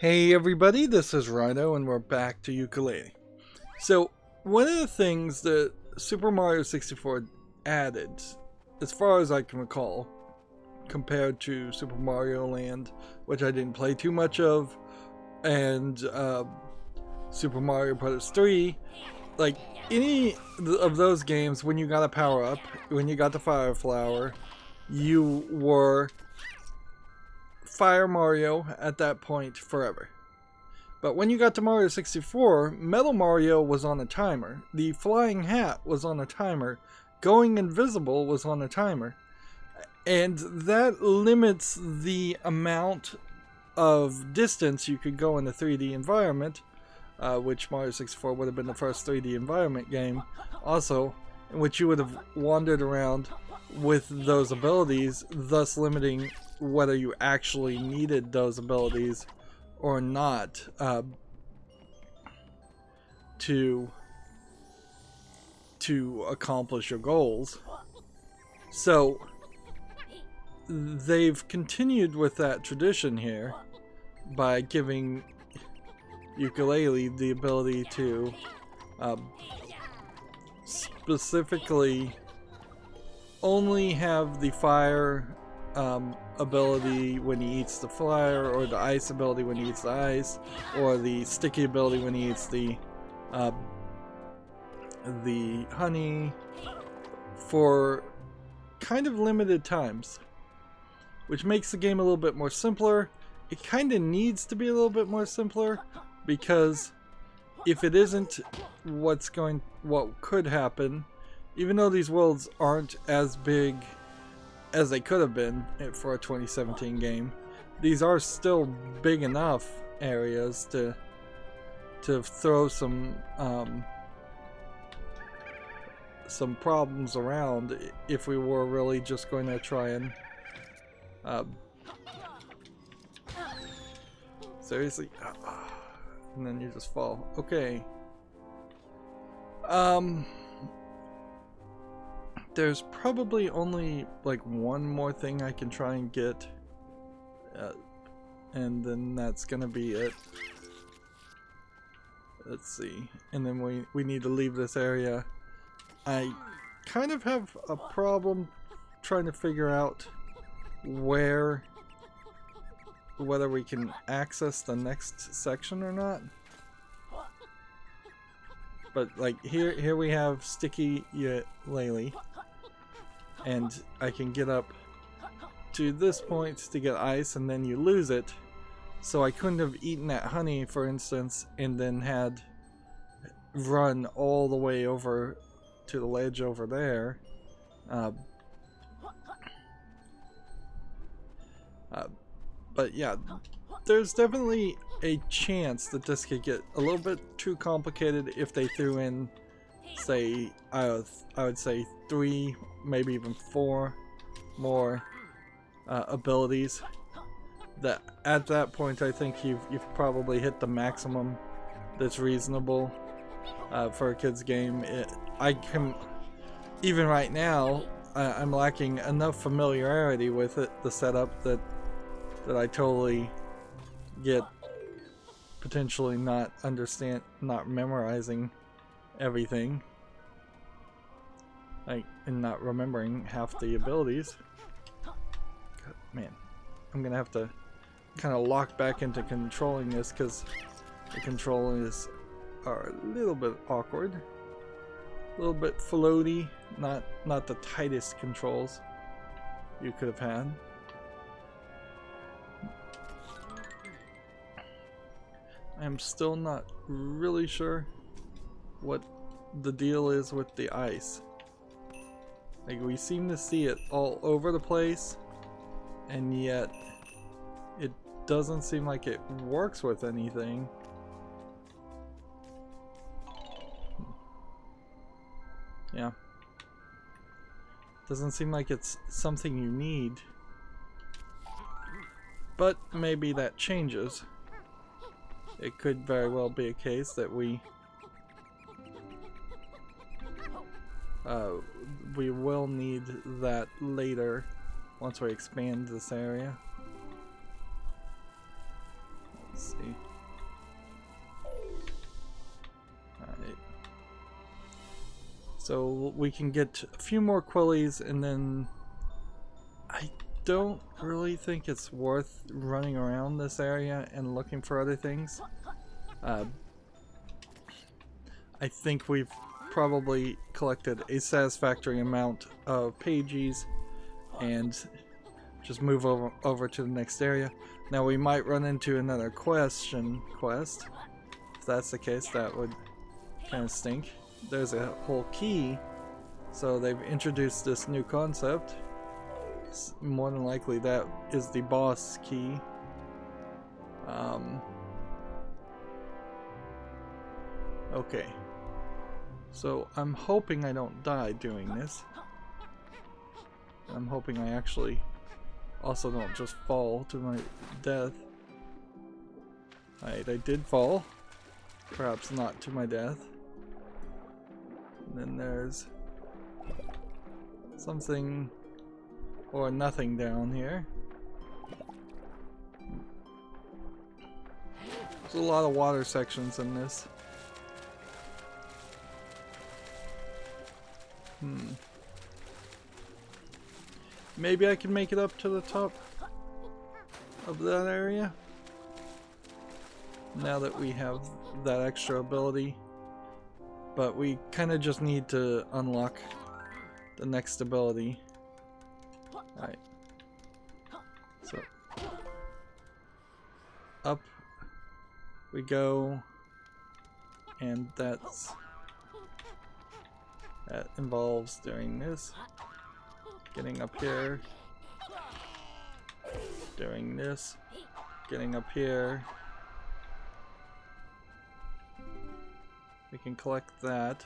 Hey everybody, this is Rydo and we're back to Yooka-Laylee. So, one of the things that Super Mario 64 added, as far as I can recall, compared to Super Mario Land, which I didn't play too much of, and Super Mario Bros. 3, like any of those games, when you got a power up, when you got the Fire Flower, you were Fire Mario at that point forever. But when you got to Mario 64, Metal Mario was on a timer, the Flying Hat was on a timer, Going Invisible was on a timer, and that limits the amount of distance you could go in a 3D environment, which Mario 64 would have been the first 3D environment game, also, in which you would have wandered around with those abilities, thus limiting whether you actually needed those abilities or not to accomplish your goals. So they've continued with that tradition here by giving Yooka-Laylee the ability to specifically only have the fire ability when he eats the fire, or the ice ability when he eats the ice, or the sticky ability when he eats the honey, for kind of limited times, which makes the game a little bit more simpler. It kind of needs to be a little bit more simpler, because if it isn't, what could happen, even though these worlds aren't as big as they could have been for a 2017 game, these are still big enough areas to throw some problems around if we were really just going to try and seriously, and then you just fall. Okay. There's probably only like one more thing I can try and get, and then that's gonna be it. Let's see, and then we need to leave this area. I kind of have a problem trying to figure out whether we can access the next section or not. But like here we have Sticky Laylee, and I can get up to this point to get ice, and then you lose it. So I couldn't have eaten that honey, for instance, and then had run all the way over to the ledge over there. But yeah, there's definitely a chance that this could get a little bit too complicated if they threw in, say, I would say 3, maybe even 4 more abilities. That at that point, I think you've probably hit the maximum that's reasonable for a kid's game. Even right now, I'm lacking enough familiarity with it, the setup, that I totally get potentially not memorizing everything, and not remembering half the abilities. God, man, I'm gonna have to kind of lock back into controlling this, because the controls are a little bit awkward, a little bit floaty, not the tightest controls you could have had. I'm still not really sure what the deal is with the ice. Like, we seem to see it all over the place, and yet it doesn't seem like it works with anything. Yeah. Doesn't seem like it's something you need. But maybe that changes. It could very well be a case that we will need that later once we expand this area. Let's see. Alright. So we can get a few more quillies, and then I don't really think it's worth running around this area and looking for other things. I think we've probably collected a satisfactory amount of Pagies and just move over to the next area. Now we might run into another quest. If that's the case, that would kind of stink. There's a whole key, so they've introduced this new concept. More than likely that is the boss key. Okay. So I'm hoping I don't die doing this. I'm hoping I actually also don't just fall to my death. Alright, I did fall. Perhaps not to my death. And then there's something or nothing down here. There's a lot of water sections in this. Maybe I can make it up to the top of that area now that we have that extra ability, but we kind of just need to unlock the next ability. Alright, so up we go, and that involves doing this, getting up here, doing this, getting up here. We can collect that.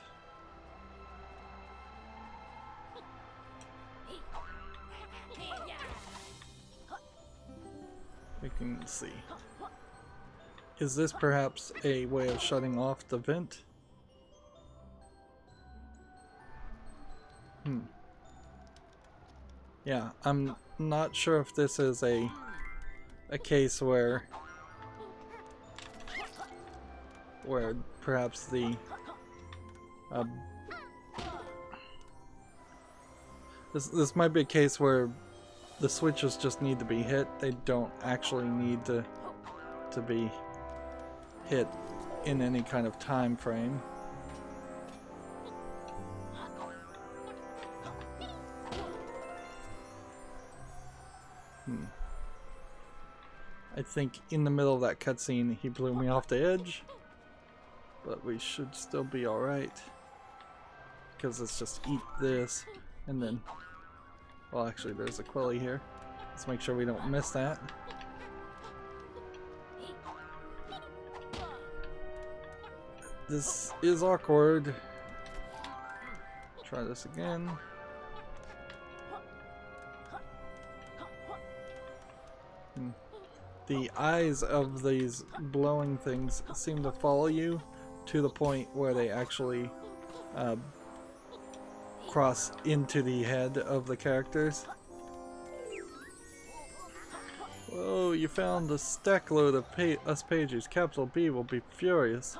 We can see. Is this perhaps a way of shutting off the vent? Yeah, I'm not sure if this is a case where perhaps the this might be a case where the switches just need to be hit. They don't actually need to be hit in any kind of time frame. I think in the middle of that cutscene he blew me off the edge, but we should still be alright, because let's just eat this and then, well, actually there's a quilly here. Let's make sure we don't miss that. This is awkward. Try this again. The eyes of these blowing things seem to follow you to the point where they actually cross into the head of the characters. Whoa, you found a stack load of us Pagies. Capital B will be furious.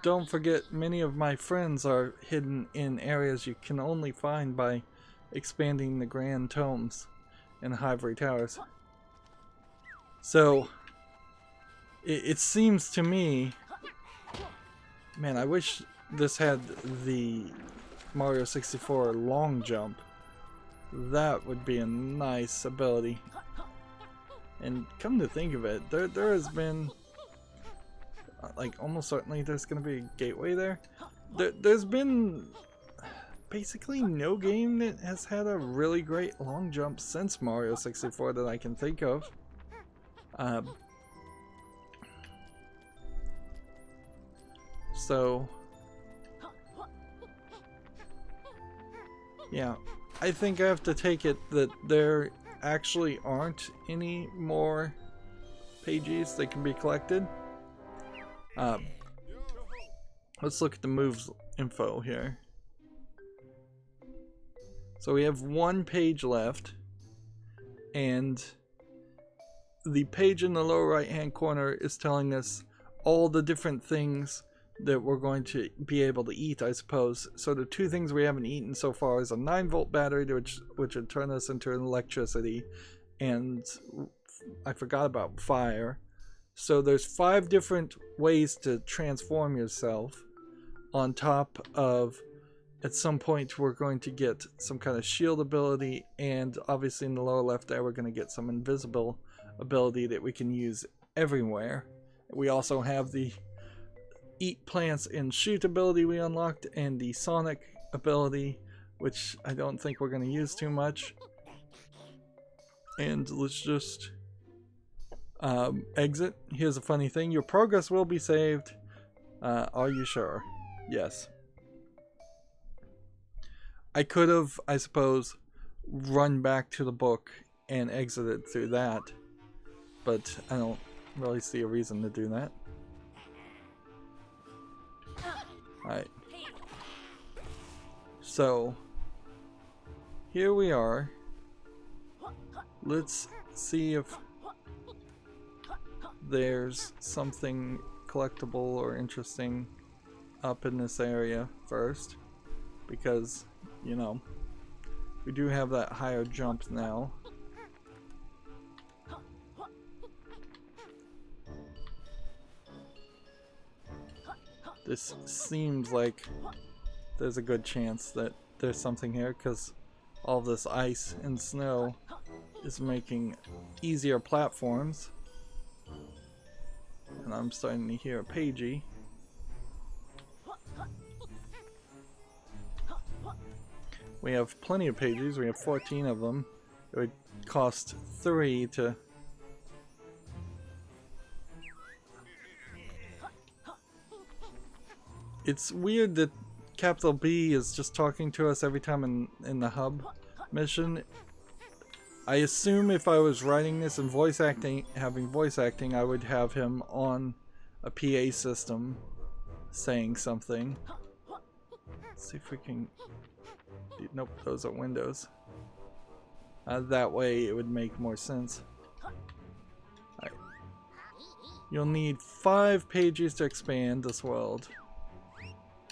Don't forget, many of my friends are hidden in areas you can only find by expanding the Grand Tomes and Ivory Towers. So it seems to me, man, I wish this had the Mario 64 long jump. That would be a nice ability. And come to think of it, there has been, like, almost certainly there's going to be a gateway there. There's been basically no game that has had a really great long jump since Mario 64 that I can think of. So yeah, I think I have to take it that there actually aren't any more Pagies that can be collected. Let's look at the moves info here. So we have one page left, and the page in the lower right hand corner is telling us all the different things that we're going to be able to eat, I suppose. So the two things we haven't eaten so far is a 9-volt battery, which would turn us into electricity, and I forgot about fire. So there's 5 different ways to transform yourself, on top of, at some point we're going to get some kind of shield ability, and obviously in the lower left there we're going to get some invisible ability that we can use everywhere. We also have the eat plants and shoot ability we unlocked, and the sonic ability, which I don't think we're going to use too much. And let's just exit. Here's a funny thing: your progress will be saved. Are you sure? Yes. I could have, I suppose, run back to the book and exited through that, but I don't really see a reason to do that. Alright. So, here we are. Let's see if there's something collectible or interesting up in this area first, because, you know, we do have that higher jump now. This seems like there's a good chance that there's something here, because all this ice and snow is making easier platforms. And I'm starting to hear a Pagie. We have plenty of Pagies. We have 14 of them. It would cost 3 to... It's weird that capital B is just talking to us every time in the hub mission. I assume if I was writing this and having voice acting, I would have him on a PA system saying something. Let's see if we can... Nope, those are windows. That way it would make more sense. Right. You'll need 5 pages to expand this world.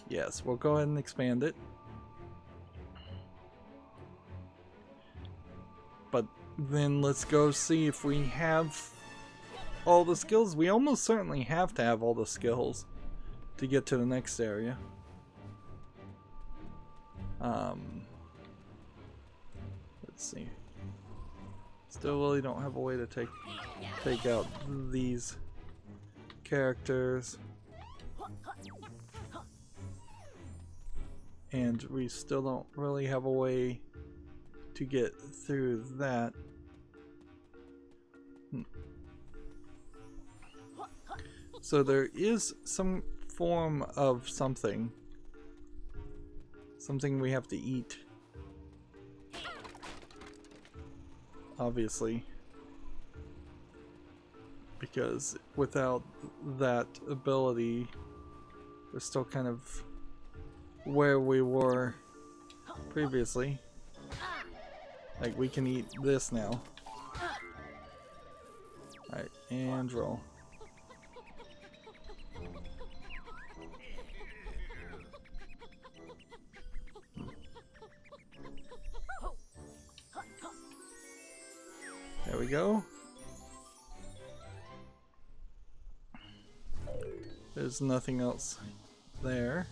Yes, we'll go ahead and expand it. But then let's go see if we have all the skills. We almost certainly have to have all the skills to get to the next area. Let's see. Still really don't have a way to take out these characters. And we still don't really have a way to get through that. So there is some form of something we have to eat, obviously, because without that ability we're still kind of where we were previously. Like, we can eat this now. Alright, and roll. There we go. There's nothing else there.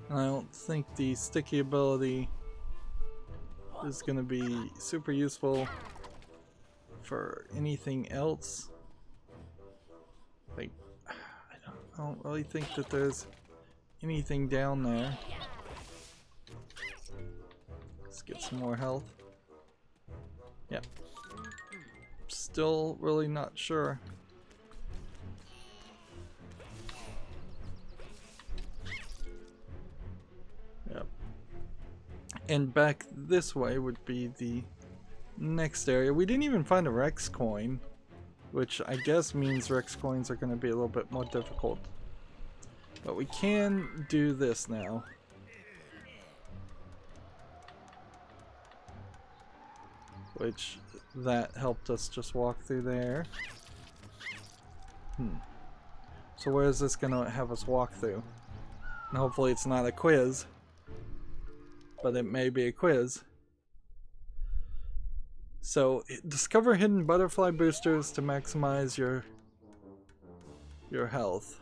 I don't think the sticky ability is going to be super useful for anything else. Like, I don't really think that there's anything down there. Let's get some more health. Yep. Still really not sure. Yep. And back this way would be the next area. We didn't even find a Rex coin, which I guess means Rex coins are going to be a little bit more difficult. But we can do this now. which that helped us just walk through there. So where is this gonna have us walk through? And hopefully it's not a quiz, but it may be a quiz. So discover hidden butterfly boosters to maximize your health.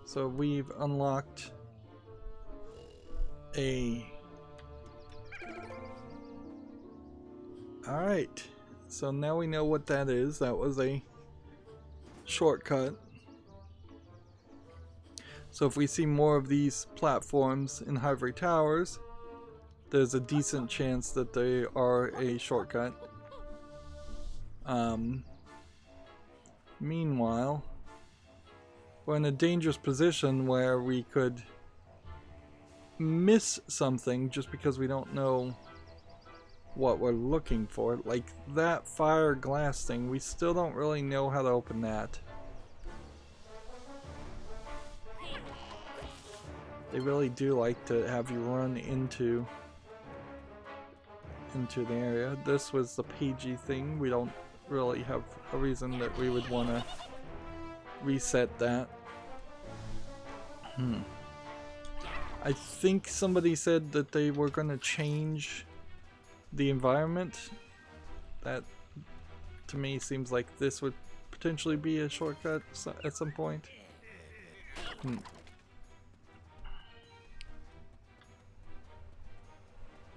So we've unlocked a... Alright, so now we know what that is. That was a shortcut. So if we see more of these platforms in Ivory Towers, there's a decent chance that they are a shortcut. Meanwhile, we're in a dangerous position where we could miss something just because we don't know what we're looking for. Like that fire glass thing, we still don't really know how to open that. They really do like to have you run into the area. This was the Pagies thing. We don't really have a reason that we would want to reset that. I think somebody said that they were going to change the environment. That to me seems like this would potentially be a shortcut at some point.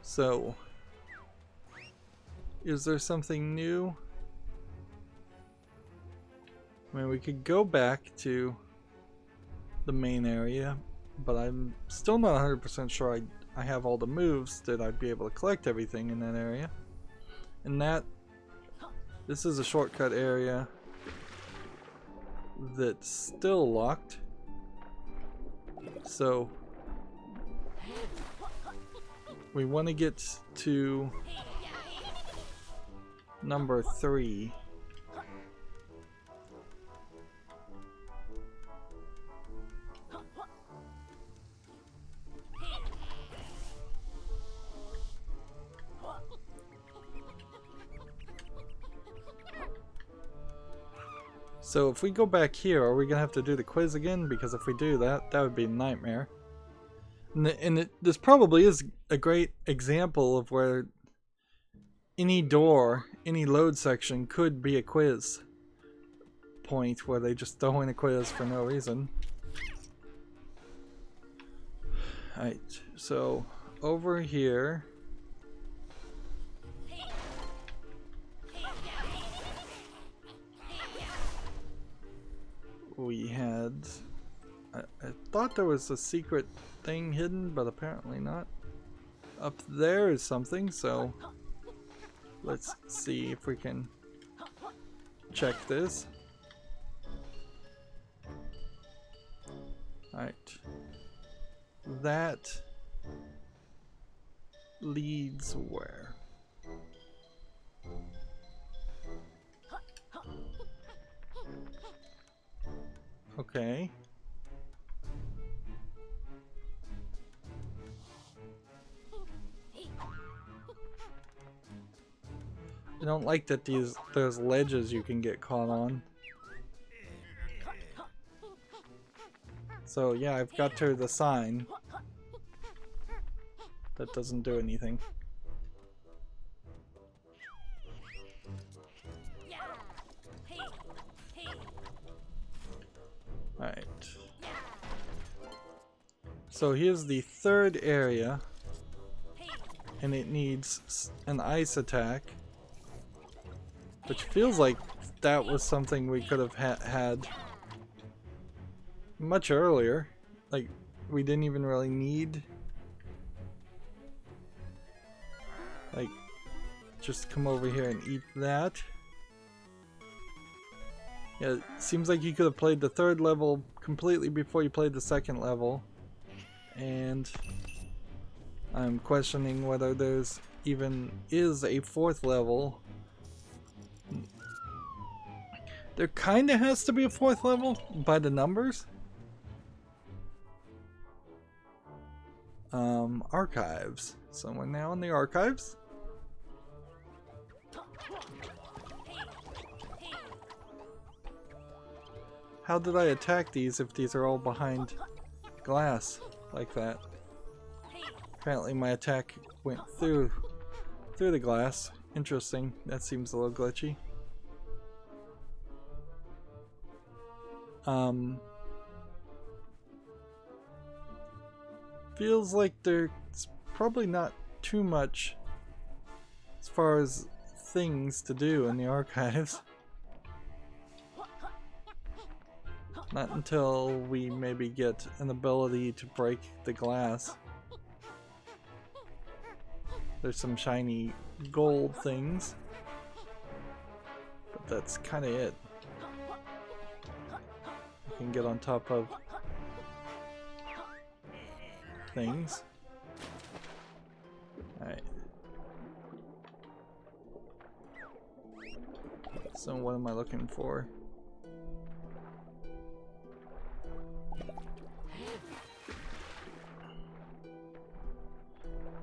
So, is there something new? I mean, we could go back to the main area, but I'm still not 100% sure I have all the moves that I'd be able to collect everything in that area. And this is a shortcut area that's still locked. So we want to get to number 3. So if we go back here, are we gonna have to do the quiz again? Because if we do that would be a nightmare. And this probably is a great example of where any door, any load section could be a quiz point where they just throw in a quiz for no reason. Alright, so over here we had... I thought there was a secret thing hidden, but apparently not. Up there is something, so let's see if we can check this. Alright. That leads where? Okay. I don't like that there's ledges you can get caught on. So yeah, I've got to the sign. That doesn't do anything. Alright. So here's the third area. And it needs an ice attack. Which feels like that was something we could have had much earlier. Like, we didn't even really need... like, just come over here and eat that. Yeah, it seems like you could have played the third level completely before you played the second level. And I'm questioning whether there's even is a fourth level. There kinda has to be a fourth level by the numbers. Archives. So we're now in the archives. How did I attack these if these are all behind glass like that? Apparently my attack went through the glass. Interesting. That seems a little glitchy. Feels like there's probably not too much as far as things to do in the archives. Not until we maybe get an ability to break the glass. There's some shiny gold things, but that's kind of it. You can get on top of things. Alright. So what am I looking for?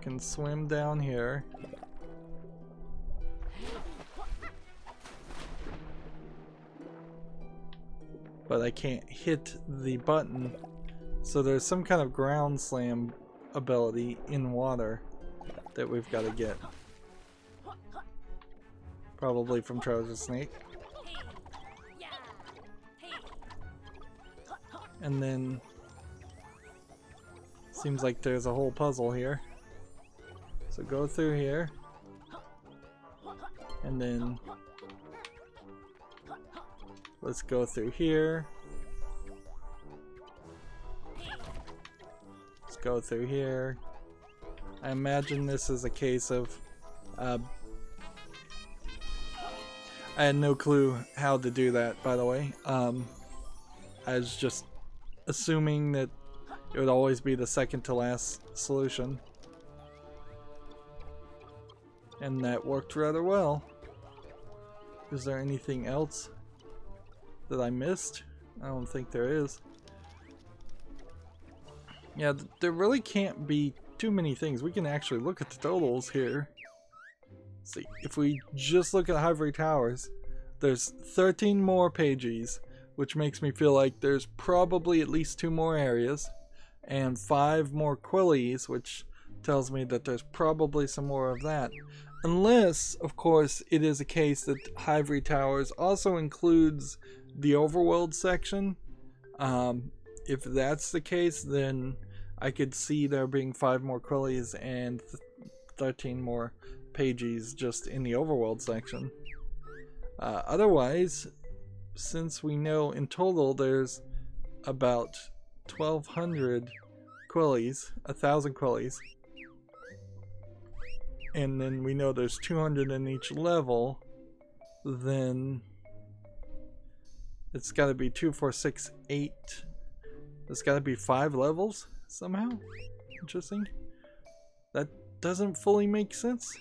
Can swim down here. But I can't hit the button. So there's some kind of ground slam ability in water that we've got to get. Probably from Trouser Snake. And then seems like there's a whole puzzle here. So go through here. And then let's go through here. Let's go through here. I imagine this is a case of I had no clue how to do that, by the way. I was just assuming that it would always be the second to last solution. And that worked rather well. Is there anything else that I missed? I don't think there is. Yeah, there really can't be too many things. We can actually look at the totals here. See, if we just look at Ivory Towers, there's 13 more Pagies, which makes me feel like there's probably at least 2 more areas, and 5 more Quillies, which tells me that there's probably some more of that. Unless, of course, it is a case that Ivory Towers also includes the overworld section. If that's the case, then I could see there being 5 more Quillies and 13 more Pagies just in the overworld section. Otherwise, since we know in total there's about 1,200 Quillies, 1,000 Quillies, and then we know there's 200 in each level, then it's got to be 2, 4, 6, 8. There's got to be 5 levels somehow. Interesting. That doesn't fully make sense.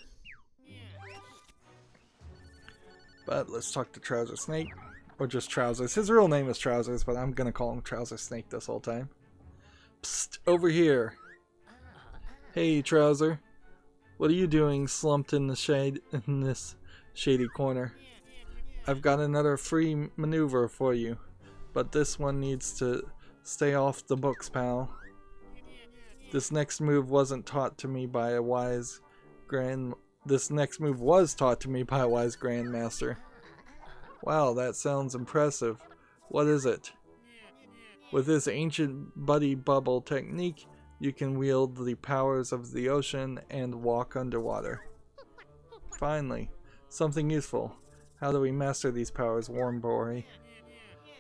But let's talk to Trouser Snake, or just Trousers. His real name is Trousers, but I'm gonna call him Trouser Snake this whole time. Psst, over here. Hey, Trouser. What are you doing slumped in the shade in this shady corner? I've got another free maneuver for you, but this one needs to stay off the books, pal. This next move wasn't taught to me by a wise This next move was taught to me by a wise grandmaster. Wow, that sounds impressive. What is it? With this ancient buddy bubble technique, you can wield the powers of the ocean and walk underwater. Finally, something useful. How do we master these powers, Warmbury?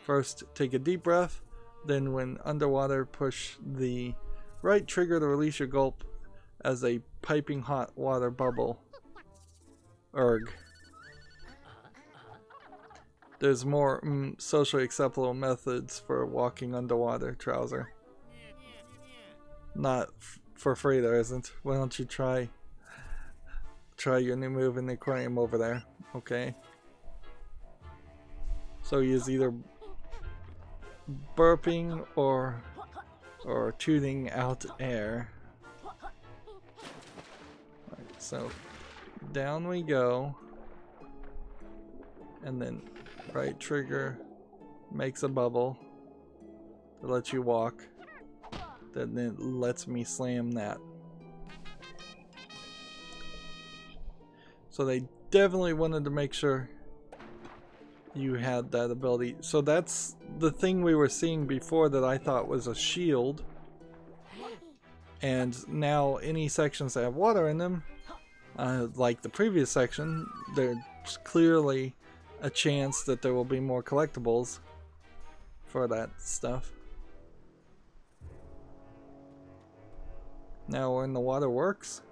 First, take a deep breath, then when underwater, push the right trigger to release your gulp as a piping hot water bubble. Erg. There's more socially acceptable methods for walking underwater, Trouser. Not for free, there isn't. Why don't you try your new move in the aquarium over there, okay? So he is either burping or tooting out air. So down we go, and then right trigger makes a bubble to let you walk. Then it lets me slam that. So they definitely wanted to make sure you had that ability. So that's the thing we were seeing before that I thought was a shield. And now any sections that have water in them, like the previous section, there's clearly a chance that there will be more collectibles for that stuff. Now when the water works,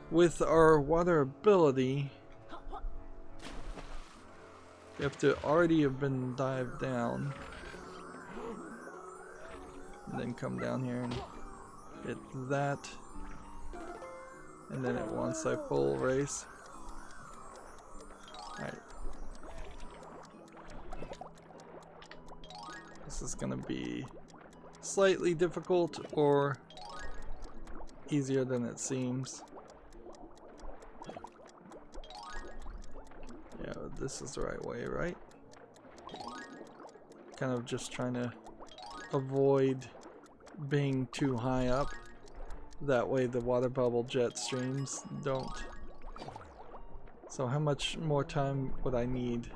with our water ability, you have to already have been dived down, and then come down here and hit that, and then it wants a full race. Alright. This is gonna be slightly difficult or easier than it seems. Yeah, this is the right way, right? Kind of just trying to avoid being too high up. That way the water bubble jet streams don't. So how much more time would I need?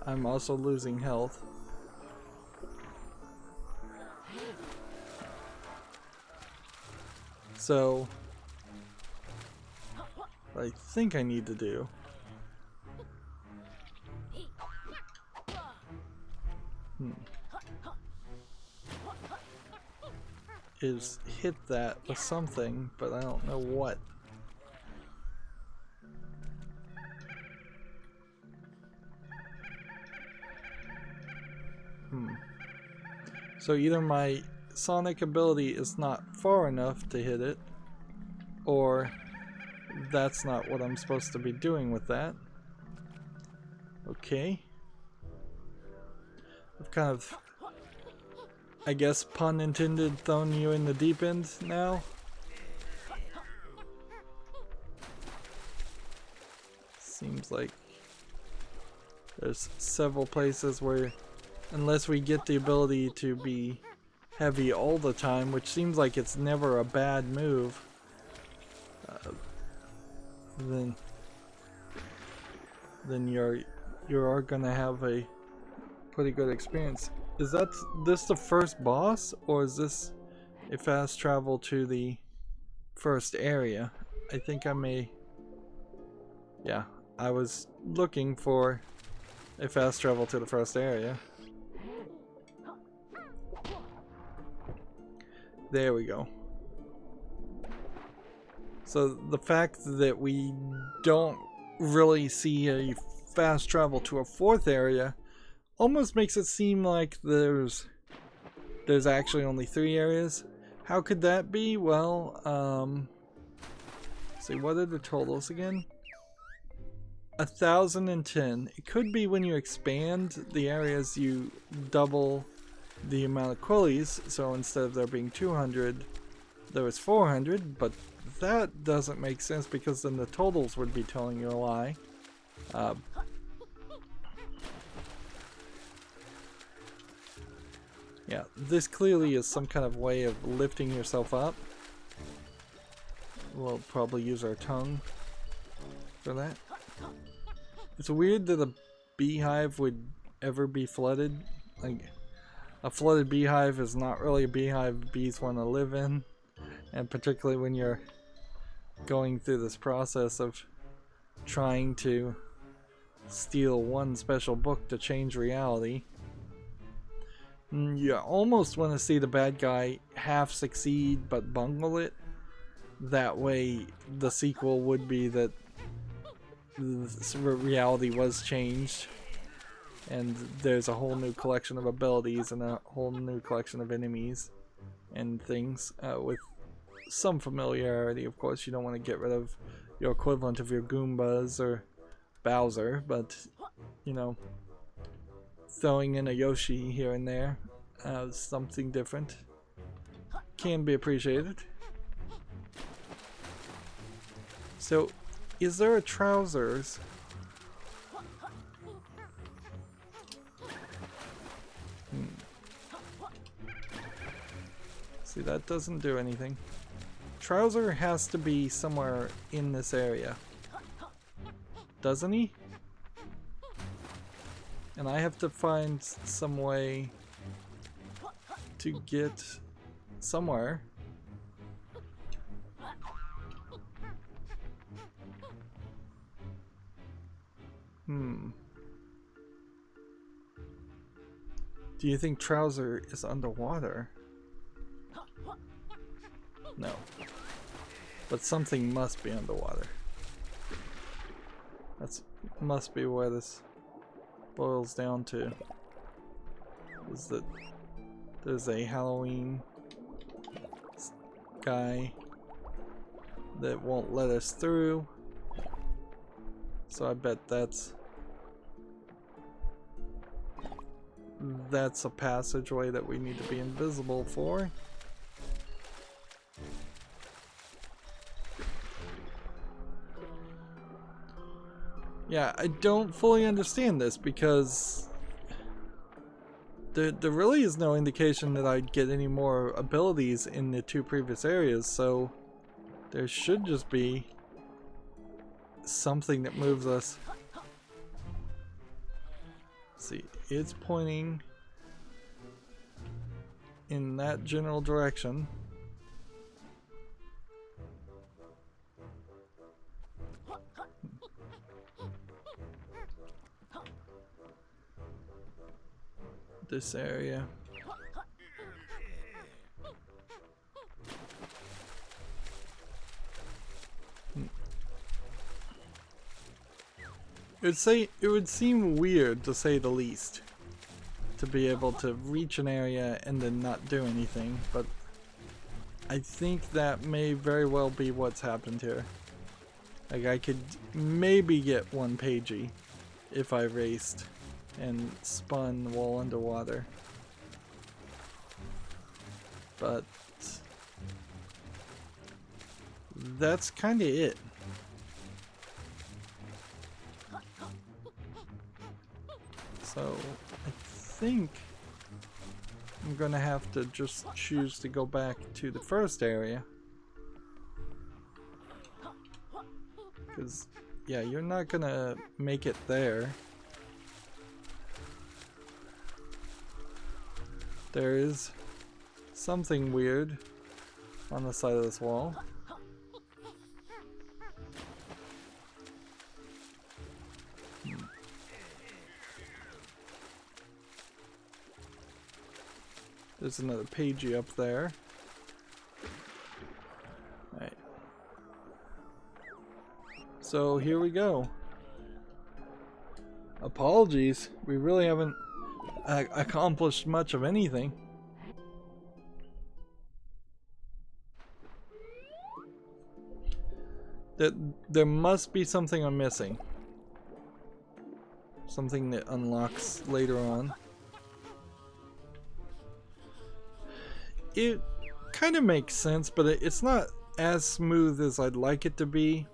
I'm also losing health. So what I think I need to do is hit that with something, but I don't know what. So either my sonic ability is not far enough to hit it, or that's not what I'm supposed to be doing with that. Okay. I've kind of, I guess, pun intended, thrown you in the deep end now. Seems like there's several places where, unless we get the ability to be heavy all the time, which seems like it's never a bad move, then you are gonna have a pretty good experience. Is this the first boss, or is this a fast travel to the first area? I think I may. Yeah, I was looking for a fast travel to the first area. There we go. So the fact that we don't really see a fast travel to a fourth area almost makes it seem like there's actually only 3 areas. How could that be? Well, let's see, what are the totals again? 1,010. It could be when you expand the areas, you double the amount of quillies, so instead of there being 200, there was 400, but that doesn't make sense because then the totals would be telling you a lie. Yeah, this clearly is some kind of way of lifting yourself up. We'll probably use our tongue for that. It's weird that a beehive would ever be flooded. Like, a flooded beehive is not really a beehive bees want to live in, and particularly when you're going through this process of trying to steal one special book to change reality. You almost want to see the bad guy half succeed but bungle it. That way the sequel would be that reality was changed and there's a whole new collection of abilities and a whole new collection of enemies and things, with some familiarity. Of course, you don't want to get rid of your equivalent of your Goombas or Bowser, but you know, throwing in a Yoshi here and there as something different can be appreciated. So, is there a trousers? See, that doesn't do anything. Trouser has to be somewhere in this area. Doesn't he? And I have to find some way to get somewhere. Do you think Trouser is underwater? No. But something must be underwater. That's must be where this boils down to. Is that there's a Halloween guy that won't let us through. So I bet that's a passageway that we need to be invisible for. Yeah, I don't fully understand this because there really is no indication that I'd get any more abilities in the two previous areas, so there should just be something that moves us. Let's see, it's pointing in that general direction. This area. It would seem weird, to say the least, to be able to reach an area and then not do anything, but I think that may very well be what's happened here. Like, I could maybe get one Pagie if I raced and spun while underwater, but that's kind of it. So I think I'm gonna have to just choose to go back to the first area, because yeah, you're not gonna make it there. There is something weird on the side of this wall. There's another Pagie up there. Alright. So here we go. Apologies, we really haven't accomplished much of anything. There must be something I'm missing. Something that unlocks later on. It kind of makes sense, but it's not as smooth as I'd like it to be,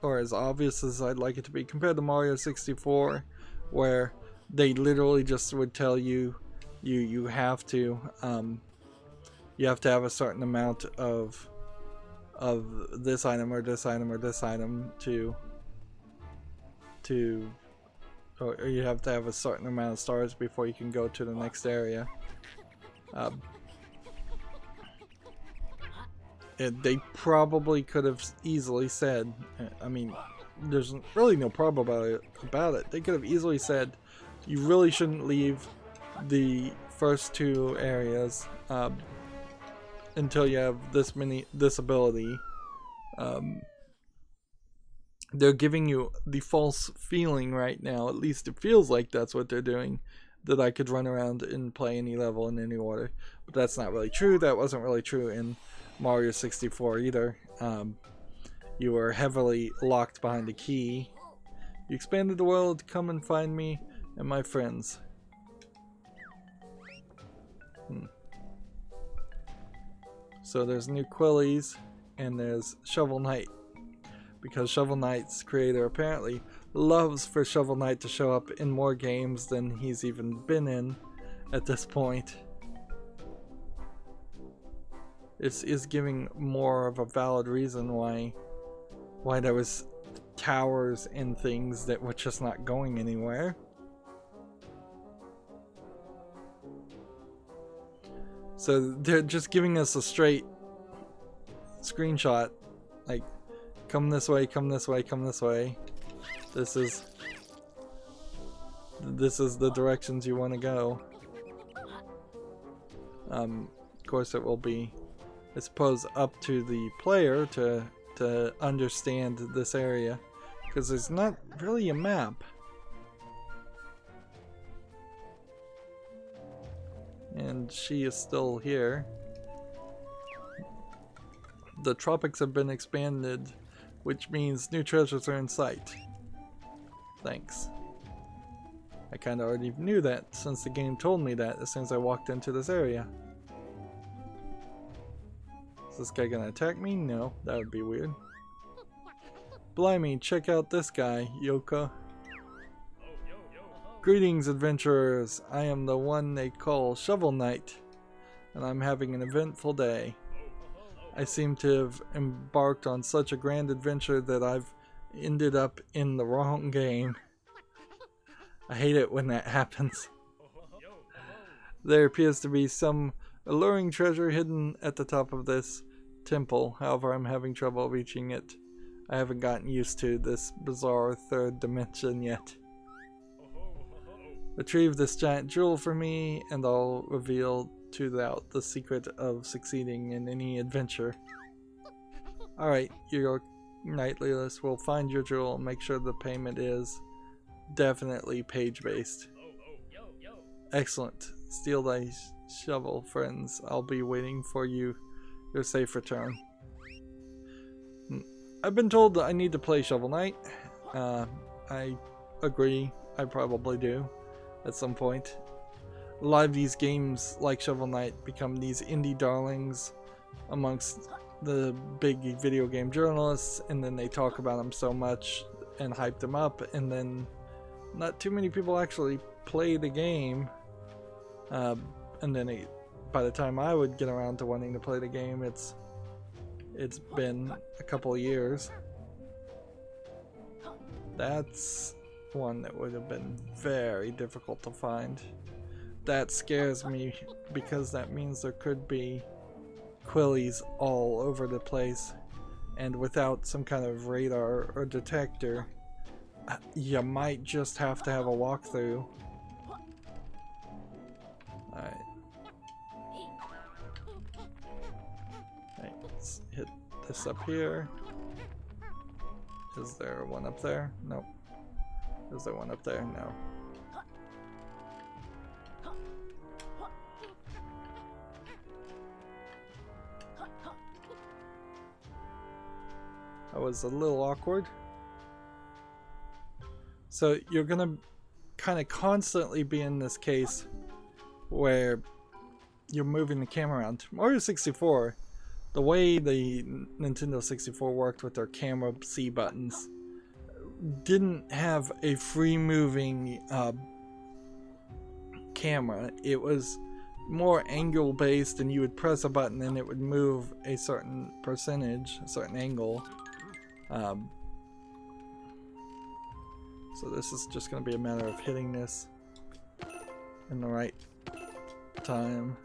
or as obvious as I'd like it to be, compared to Mario 64, where they literally just would tell you you have to have a certain amount of this item or this item or this item or you have to have a certain amount of stars before you can go to the next area. They probably could have easily said, I mean, there's really no problem about it. They could have easily said, you really shouldn't leave the first two areas until you have this ability. They're giving you the false feeling right now, at least it feels like that's what they're doing, that I could run around and play any level in any order. But that's not really true. That wasn't really true in Mario 64 either. You were heavily locked behind a key. You expanded the world, come and find me and my friends. So there's new Quillies and there's Shovel Knight. Because Shovel Knight's creator apparently loves for Shovel Knight to show up in more games than he's even been in at this point. This is giving more of a valid reason why there was towers and things that were just not going anywhere. So they're just giving us a straight screenshot, like, come this way, come this way, come this way. This is the directions you want to go. Of course it will be, I suppose, up to the player to understand this area, because there's not really a map. And she is still here. The tropics have been expanded, which means new treasures are in sight. Thanks. I kinda already knew that since the game told me that as soon as I walked into this area. Is this guy gonna attack me? No, that would be weird. Blimey, check out this guy, Yooka. Greetings, adventurers. I am the one they call Shovel Knight, and I'm having an eventful day. I seem to have embarked on such a grand adventure that I've ended up in the wrong game. I hate it when that happens. There appears to be some alluring treasure hidden at the top of this temple. However, I'm having trouble reaching it. I haven't gotten used to this bizarre third dimension yet. Retrieve this giant jewel for me, and I'll reveal to thou the secret of succeeding in any adventure. Alright, your knightly list will find your jewel and make sure the payment is definitely page-based. Excellent. Steal thy shovel, friends. I'll be waiting for you. Your safe return. I've been told that I need to play Shovel Knight. I agree. I probably do at some point. A lot of these games like Shovel Knight become these indie darlings amongst the big video game journalists, and then they talk about them so much and hype them up, and then not too many people actually play the game. And then by the time I would get around to wanting to play the game, it's been a couple of years. That's one that would have been very difficult to find. That scares me because that means there could be Quillies all over the place, and without some kind of radar or detector, you might just have to have a walkthrough. Alright. Let's hit this up here. Is there one up there? Nope. Is there one up there? No. That was a little awkward. So you're gonna kind of constantly be in this case where you're moving the camera around. Mario 64, the way the Nintendo 64 worked with their camera C buttons, didn't have a free moving camera. It was more angle based, and you would press a button and it would move a certain percentage, a certain angle. So this is just going to be a matter of hitting this in the right time.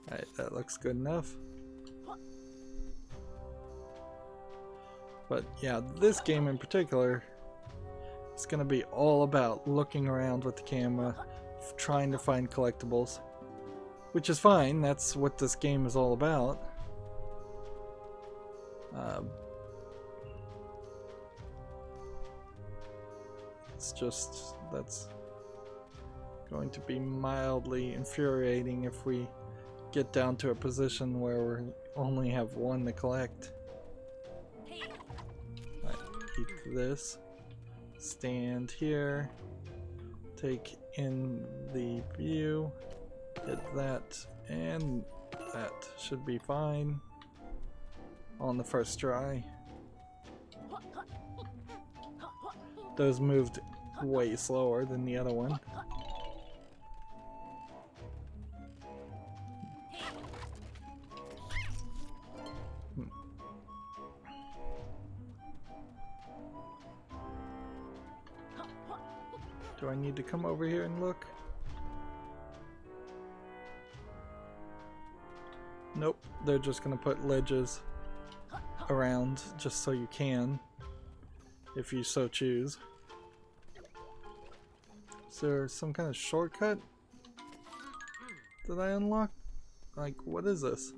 Alright, that looks good enough. But yeah, this game in particular is going to be all about looking around with the camera, trying to find collectibles. Which is fine, that's what this game is all about. It's just, that's going to be mildly infuriating if we get down to a position where we only have one to collect. Right, eat this. Stand here. Take in the view. Hit that, and that should be fine on the first try. Those moved way slower than the other one. Do I need to come over here and look? Nope, they're just gonna put ledges around just so you can, if you so choose. Is there some kind of shortcut that I unlock? Like, what is this?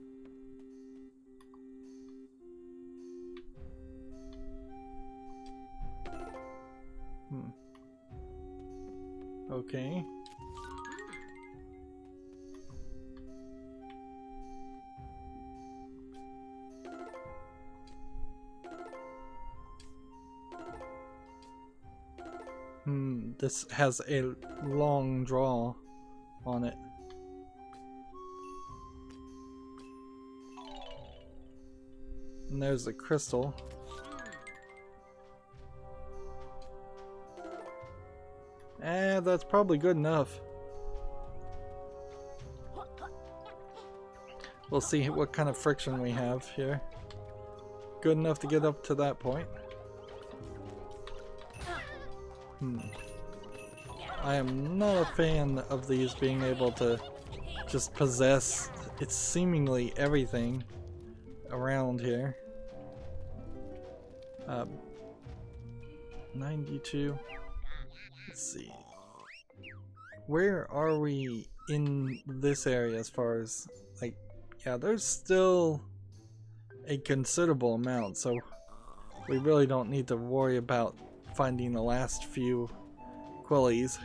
Okay. This has a long draw on it. And there's the crystal. That's probably good enough. We'll see what kind of friction we have here. Good enough to get up to that point. I am not a fan of these being able to just possess it's seemingly everything around here. 92. Let's see. Where are we in this area as far as, like, yeah, there's still a considerable amount, so we really don't need to worry about finding the last few quillies.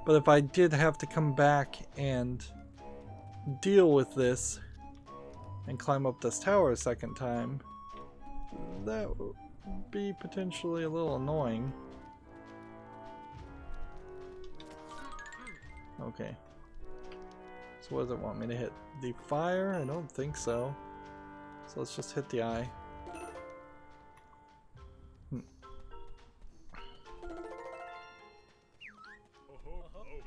But if I did have to come back and deal with this and climb up this tower a second time, that would be potentially a little annoying. Okay. So what does it want me to hit? The fire? I don't think so. So let's just hit the eye.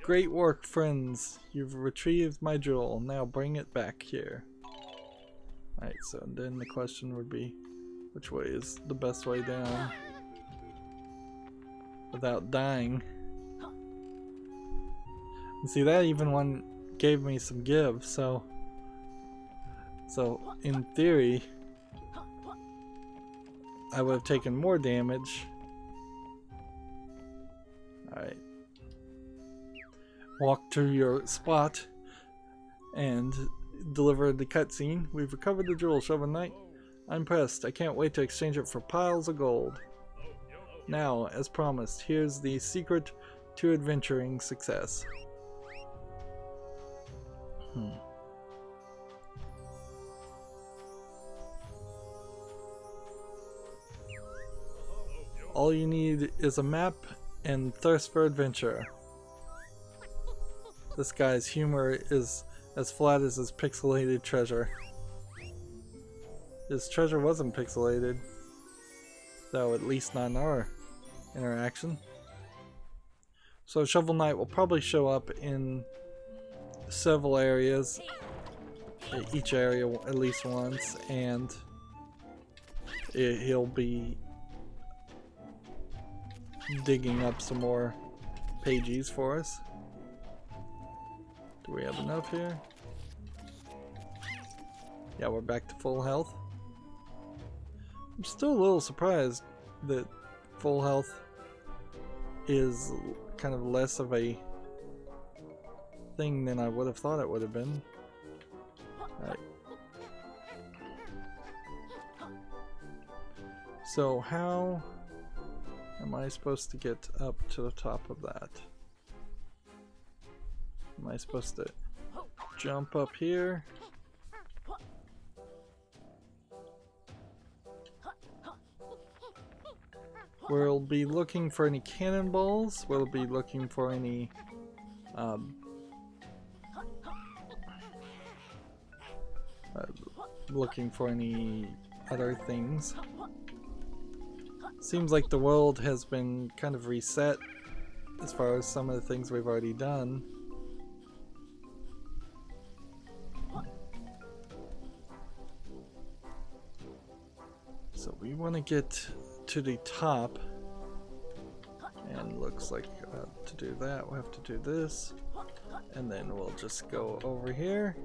Great work, friends. You've retrieved my jewel. Now bring it back here. Alright, so then the question would be, which way is the best way down without dying? And see, that even one gave me some give, so in theory I would have taken more damage. Alright. Walk to your spot and deliver the cutscene. We've recovered the jewel, Shovel Knight. I'm impressed. I can't wait to exchange it for piles of gold. Now, as promised, here's the secret to adventuring success. All you need is a map and thirst for adventure. This guy's humor is as flat as his pixelated treasure. His treasure wasn't pixelated, though at least not in our interaction. So Shovel Knight will probably show up in several areas, each area at least once, and he'll be digging up some more Pagies for us. Do we have enough here? Yeah, we're back to full health. I'm still a little surprised that full health is kind of less of a thing than I would have thought it would have been. Alright. So how am I supposed to get up to the top of that? Am I supposed to jump up here? We'll be looking for any cannonballs. We'll be looking for any other things. Seems like the world has been kind of reset as far as some of the things we've already done. So we want to get to the top, and looks like to do that we'll have to do this, and then we'll just go over here,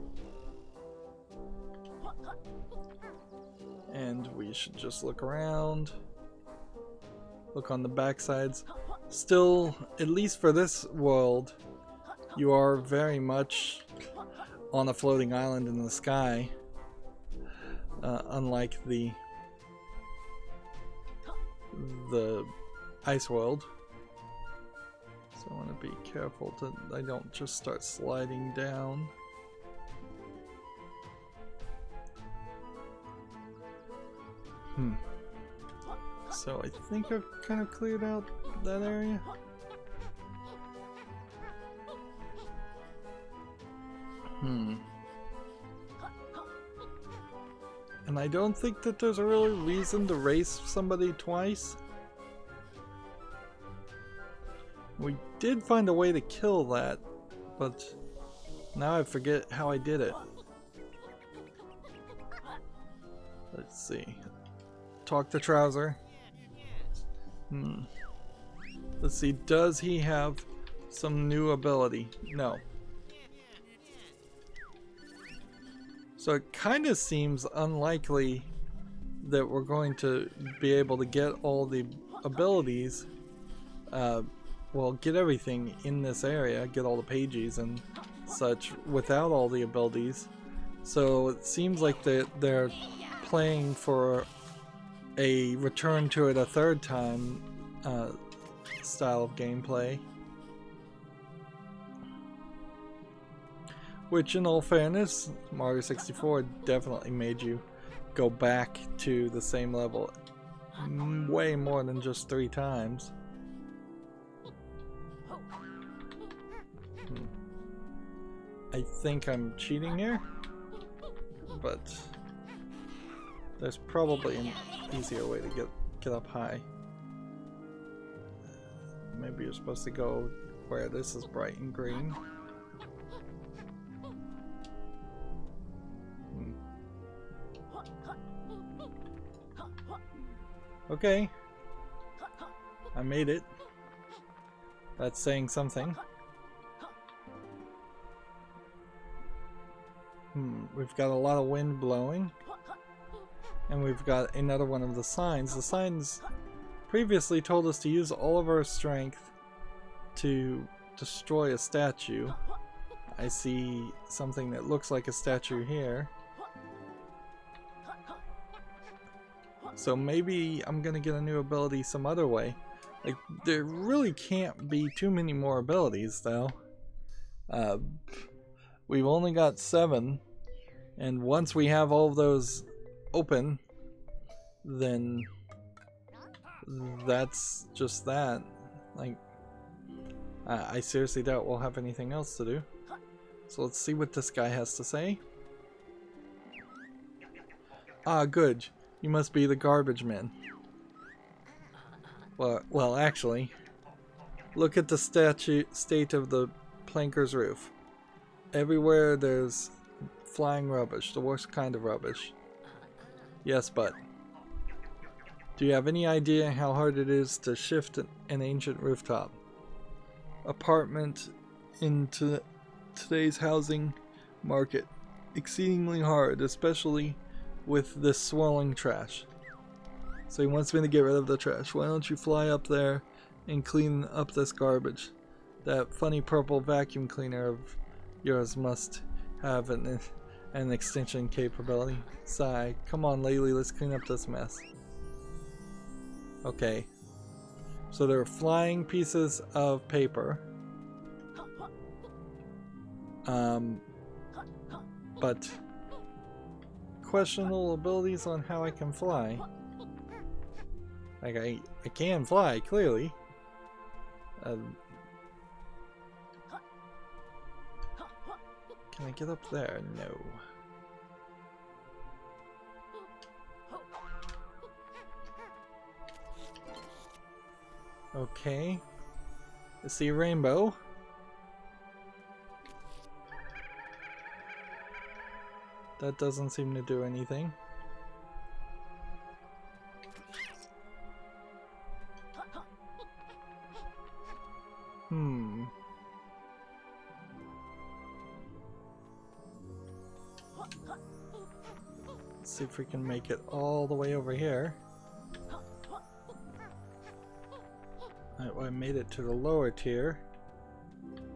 and we should just look around, look on the back sides. Still, at least for this world, you are very much on a floating island in the sky, unlike the ice world. So I want to be careful that I don't just start sliding down. So I think I've kind of cleared out that area. And I don't think that there's a real reason to race somebody twice. We did find a way to kill that, but now I forget how I did it. Let's see. Talk to Trouser. Let's see, does he have some new ability? No. So it kind of seems unlikely that we're going to be able to get all the abilities, well, get everything in this area, get all the Pagies and such without all the abilities. So it seems like they're playing for a return to it a third time style of gameplay. Which, in all fairness, Mario 64 definitely made you go back to the same level way more than just 3 times. I think I'm cheating here, but there's probably an easier way to get up high. Maybe you're supposed to go where this is bright and green. Okay, I made it. That's saying something. We've got a lot of wind blowing, and we've got another one of the signs. The signs previously told us to use all of our strength to destroy a statue. I see something that looks like a statue here. So maybe I'm gonna get a new ability some other way. Like, there really can't be too many more abilities though. We've only got 7, and once we have all of those open, then that's just that. Like, I seriously doubt we'll have anything else to do. So let's see what this guy has to say. Ah, good. You must be the garbage man. Well, actually, look at the state of the planker's roof. Everywhere there's flying rubbish, the worst kind of rubbish. Yes, but do you have any idea how hard it is to shift an ancient rooftop apartment into today's housing market? Exceedingly hard, especially with this swirling trash. So he wants me to get rid of the trash. Why don't you fly up there and clean up this garbage? That funny purple vacuum cleaner of yours must have an extension capability. Sigh. Come on, Laylee, let's clean up this mess. Okay. So there are flying pieces of paper. But questionable abilities on how I can fly. Like, I can fly, clearly. Can I get up there? No. Okay. I see a rainbow. That doesn't seem to do anything. Let's see if we can make it all the way over here. Alright, well, I made it to the lower tier.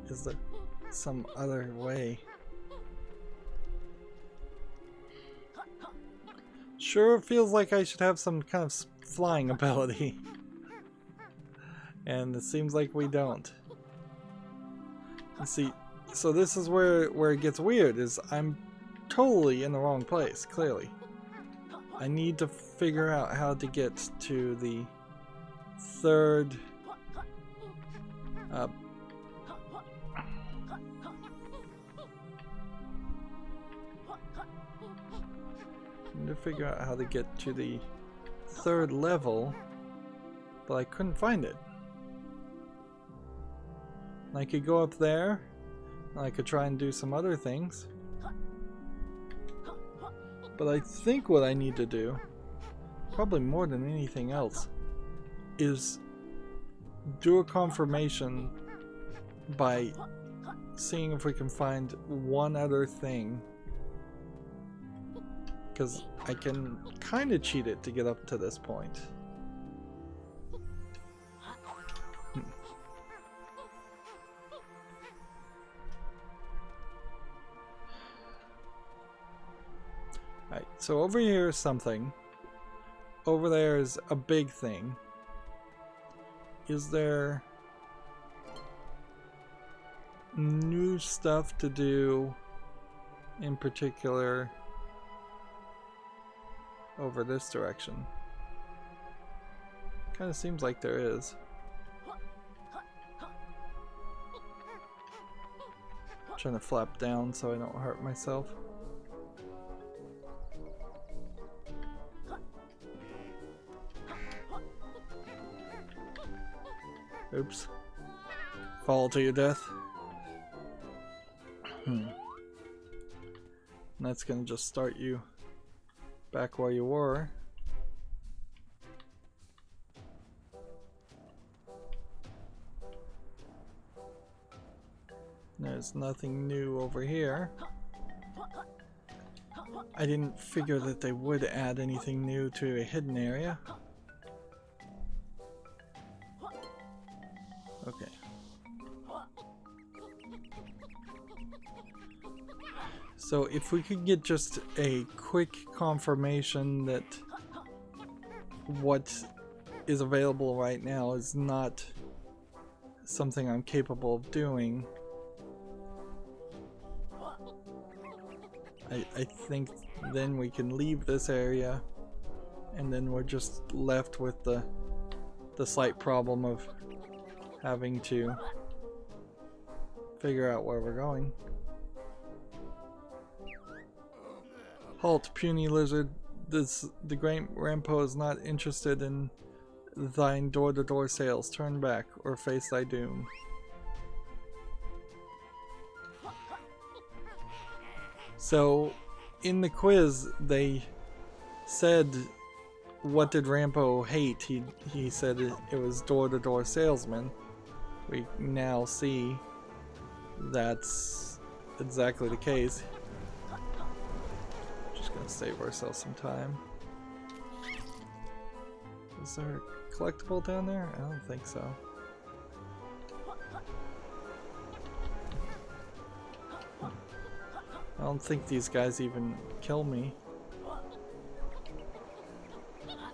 Is there some other way? Sure feels like I should have some kind of flying ability. And it seems like we don't. See, so this is where it gets weird, is I'm totally in the wrong place, clearly. I need to figure out how to get to the third figure out how to get to the third level, but I couldn't find it. I could go up there, and I could try and do some other things. But I think what I need to do, probably more than anything else, is do a confirmation by seeing if we can find one other thing. Because I can kind of cheat it to get up to this point. Alright, so over here is something. Over there is a big thing. Is there new stuff to do in particular over this direction? Kind of seems like there is. I'm trying to flap down so I don't hurt myself. Oops. Fall to your death. And that's gonna just start you back where you were. There's nothing new over here. I didn't figure that they would add anything new to a hidden area. Okay. So if we could get just a quick confirmation that what is available right now is not something I'm capable of doing, I think then we can leave this area, and then we're just left with the slight problem of having to figure out where we're going. Halt, puny lizard. The great Rampo is not interested in thine door-to-door sales. Turn back, or face thy doom. So, in the quiz, they said, what did Rampo hate? He said it was door-to-door salesmen. We now see that's exactly the case. Just gonna save ourselves some time. Is there a collectible down there? I don't think so. I don't think these guys even kill me.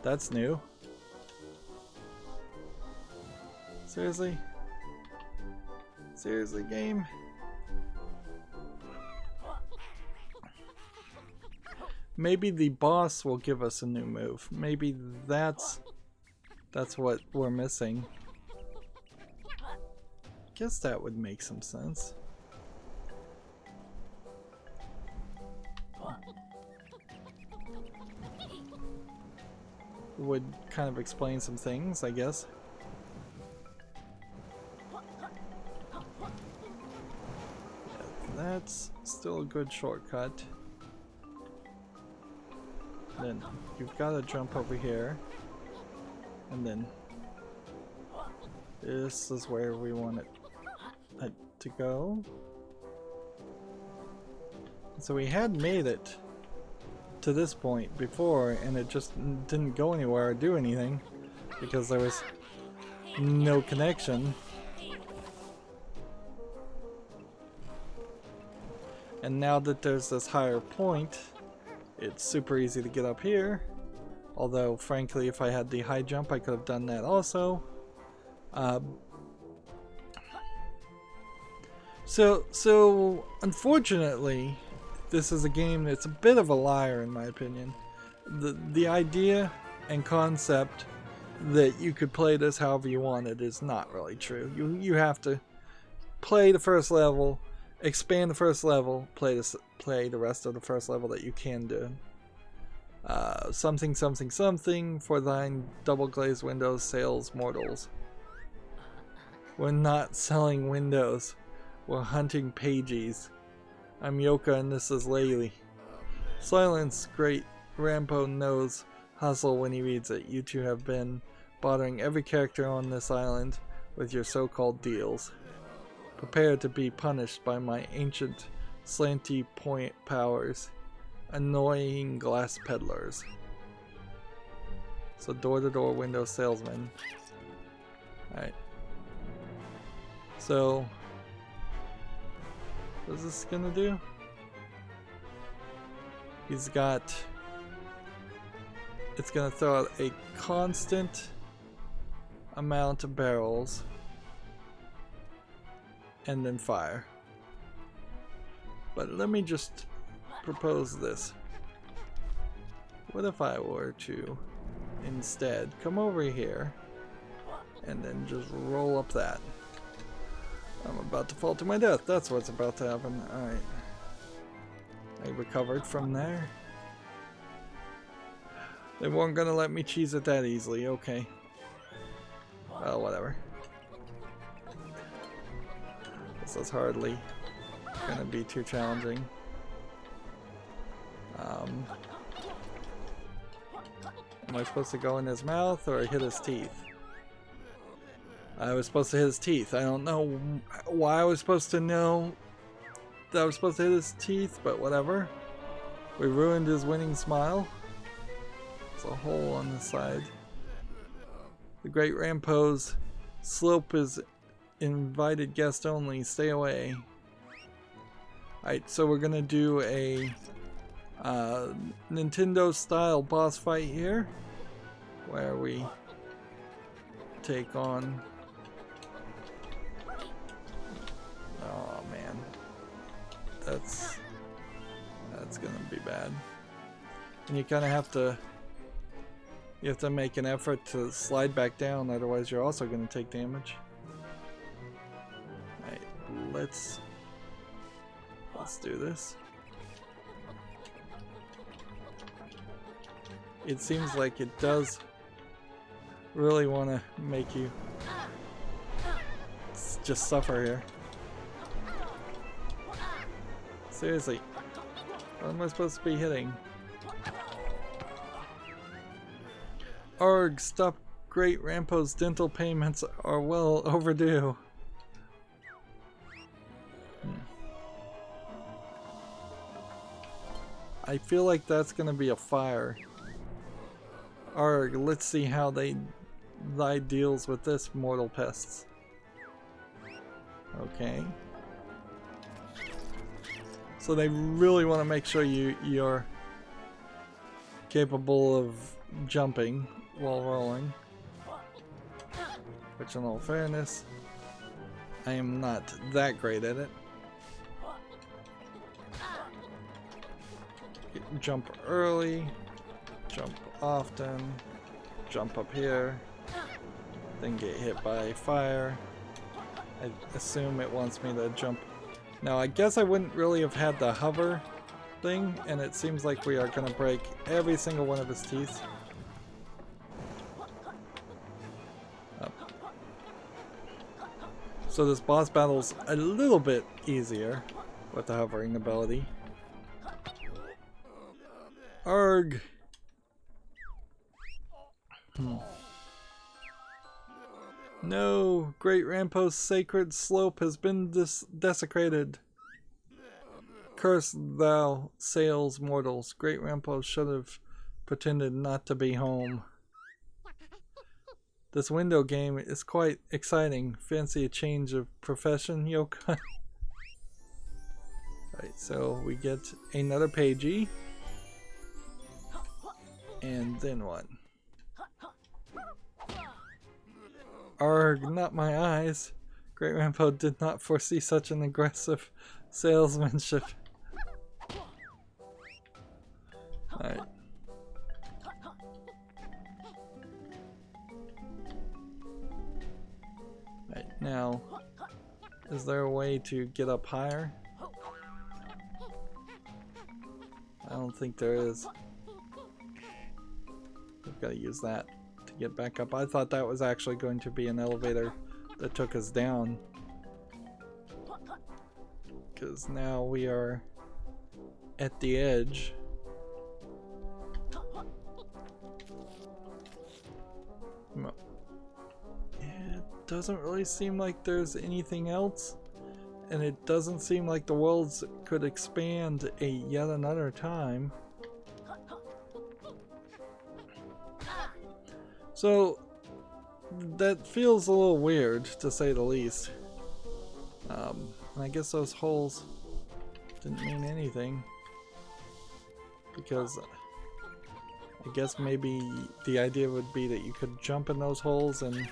That's new. Seriously? Seriously, game? Maybe the boss will give us a new move. Maybe that's That's what we're missing. Guess that would make some sense. Would kind of explain some things, I guess. Yeah, that's still a good shortcut. Then you've got to jump over here. And then this is where we want it to go. So we had made it to this point before, and it just didn't go anywhere or do anything because there was no connection. And now that there's this higher point, it's super easy to get up here. Although, frankly, if I had the high jump, I could have done that also. So unfortunately, this is a game that's a bit of a liar in my opinion. The idea and concept that you could play this however you wanted is not really true. You have to play the first level, expand the first level, play the rest of the first level that you can do. Something for thine double glazed windows sales mortals. We're not selling windows. We're hunting Pagies. I'm Yooka and this is Laylee. Silence, great Rampo knows hustle when he reads it. You two have been bothering every character on this island with your so-called deals. Prepare to be punished by my ancient slanty point powers. Annoying glass peddlers. So door-to-door window salesman. Alright. So what is this gonna do? He's got... It's gonna throw out a constant amount of barrels and then fire. But let me just propose this. What if I were to instead come over here and then just roll up that? I'm about to fall to my death. That's what's about to happen. Alright. I recovered from there. They weren't gonna let me cheese it that easily. Okay. Well, whatever. This is hardly gonna be too challenging. Am I supposed to go in his mouth or hit his teeth? I was supposed to hit his teeth. I don't know why I was supposed to know that I was supposed to hit his teeth, but whatever. We ruined his winning smile. There's a hole on the side. The Great Rampo's slope is invited guest only. Stay away. Alright, so we're gonna do a Nintendo style boss fight here where we take on... Oh man, that's gonna be bad. And you kind of have to make an effort to slide back down, otherwise you're also gonna take damage. Alright, let's do this. It seems like it does really want to make you just suffer here. Seriously, what am I supposed to be hitting? Arg, stop. Great Rampo's dental payments are well overdue. I feel like that's gonna be a fire. Arg, let's see how thy deals with this, mortal pests. Okay. So they really want to make sure you're capable of jumping while rolling. Which in all fairness, I am not that great at it. Jump early, jump often, jump up here, then get hit by fire. I assume it wants me to jump. Now I guess I wouldn't really have had the hover thing, and it seems like we are going to break every single one of his teeth. Up. So this boss battle's a little bit easier with the hovering ability. Arg! No! Great Rampost's sacred slope has been desecrated. Curse thou, sails mortals. Great Rampost should have pretended not to be home. This window game is quite exciting. Fancy a change of profession, Yooka? Right, so we get another Pagie. And then what? Arg, not my eyes. Great Rampo did not foresee such an aggressive salesmanship. Alright. Right, now, is there a way to get up higher? I don't think there is. We've got to use that to get back up. I thought that was actually going to be an elevator that took us down. Because now we are at the edge. It doesn't really seem like there's anything else. And it doesn't seem like the worlds could expand yet another time. So, that feels a little weird, to say the least. And I guess those holes didn't mean anything. Because I guess maybe the idea would be that you could jump in those holes and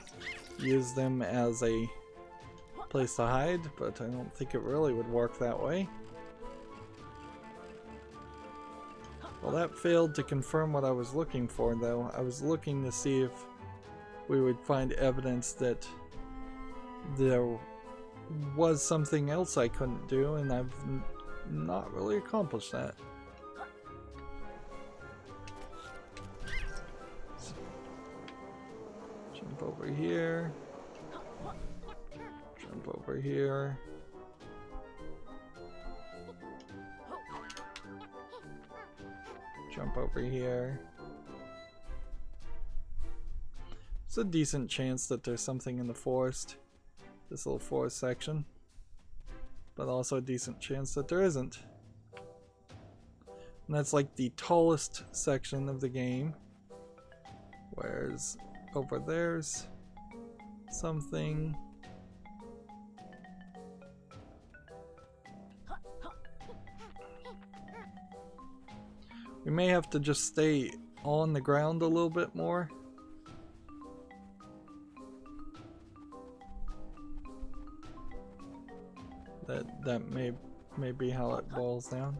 use them as a place to hide, but I don't think it really would work that way. Well, that failed to confirm what I was looking for, though. I was looking to see if we would find evidence that there was something else I couldn't do, and I've not really accomplished that. So, jump over here. Jump over here. Jump over here. It's a decent chance that there's something in the forest, this little forest section, but also a decent chance that there isn't. And that's like the tallest section of the game, whereas over there's something. We may have to just stay on the ground a little bit more. That may be how it boils down.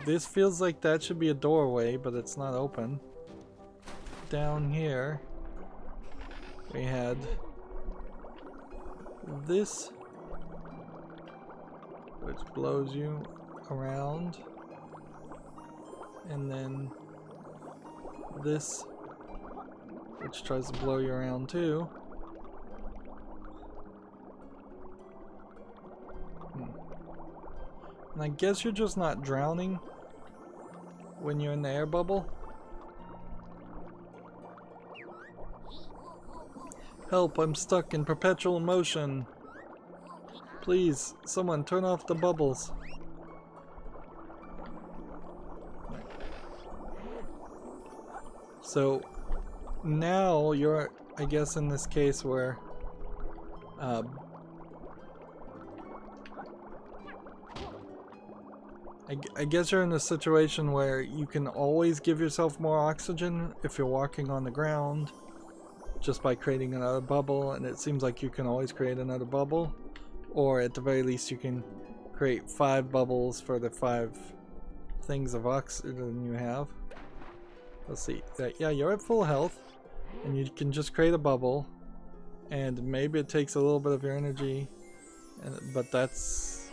This feels like that should be a doorway, but it's not open. Down here we had this, which blows you around, and then this, which tries to blow you around too. And I guess you're just not drowning when you're in the air bubble. Help, I'm stuck in perpetual motion. Please, someone turn off the bubbles. So now you're, I guess, in this case where I guess you're in a situation where you can always give yourself more oxygen if you're walking on the ground just by creating another bubble, and it seems like you can always create another bubble, or at the very least you can create 5 bubbles for the 5 things of oxygen you have. Let's see. Yeah, you're at full health. And you can just create a bubble, and maybe it takes a little bit of your energy, but that's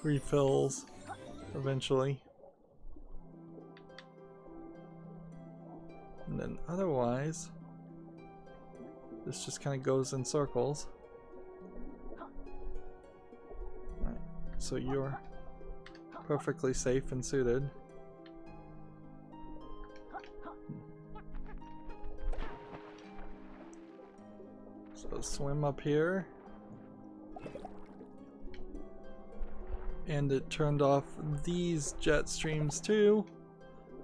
refills eventually. And then otherwise, this just kind of goes in circles. Alright, so you're perfectly safe and suited. So swim up here. And it turned off these jet streams too,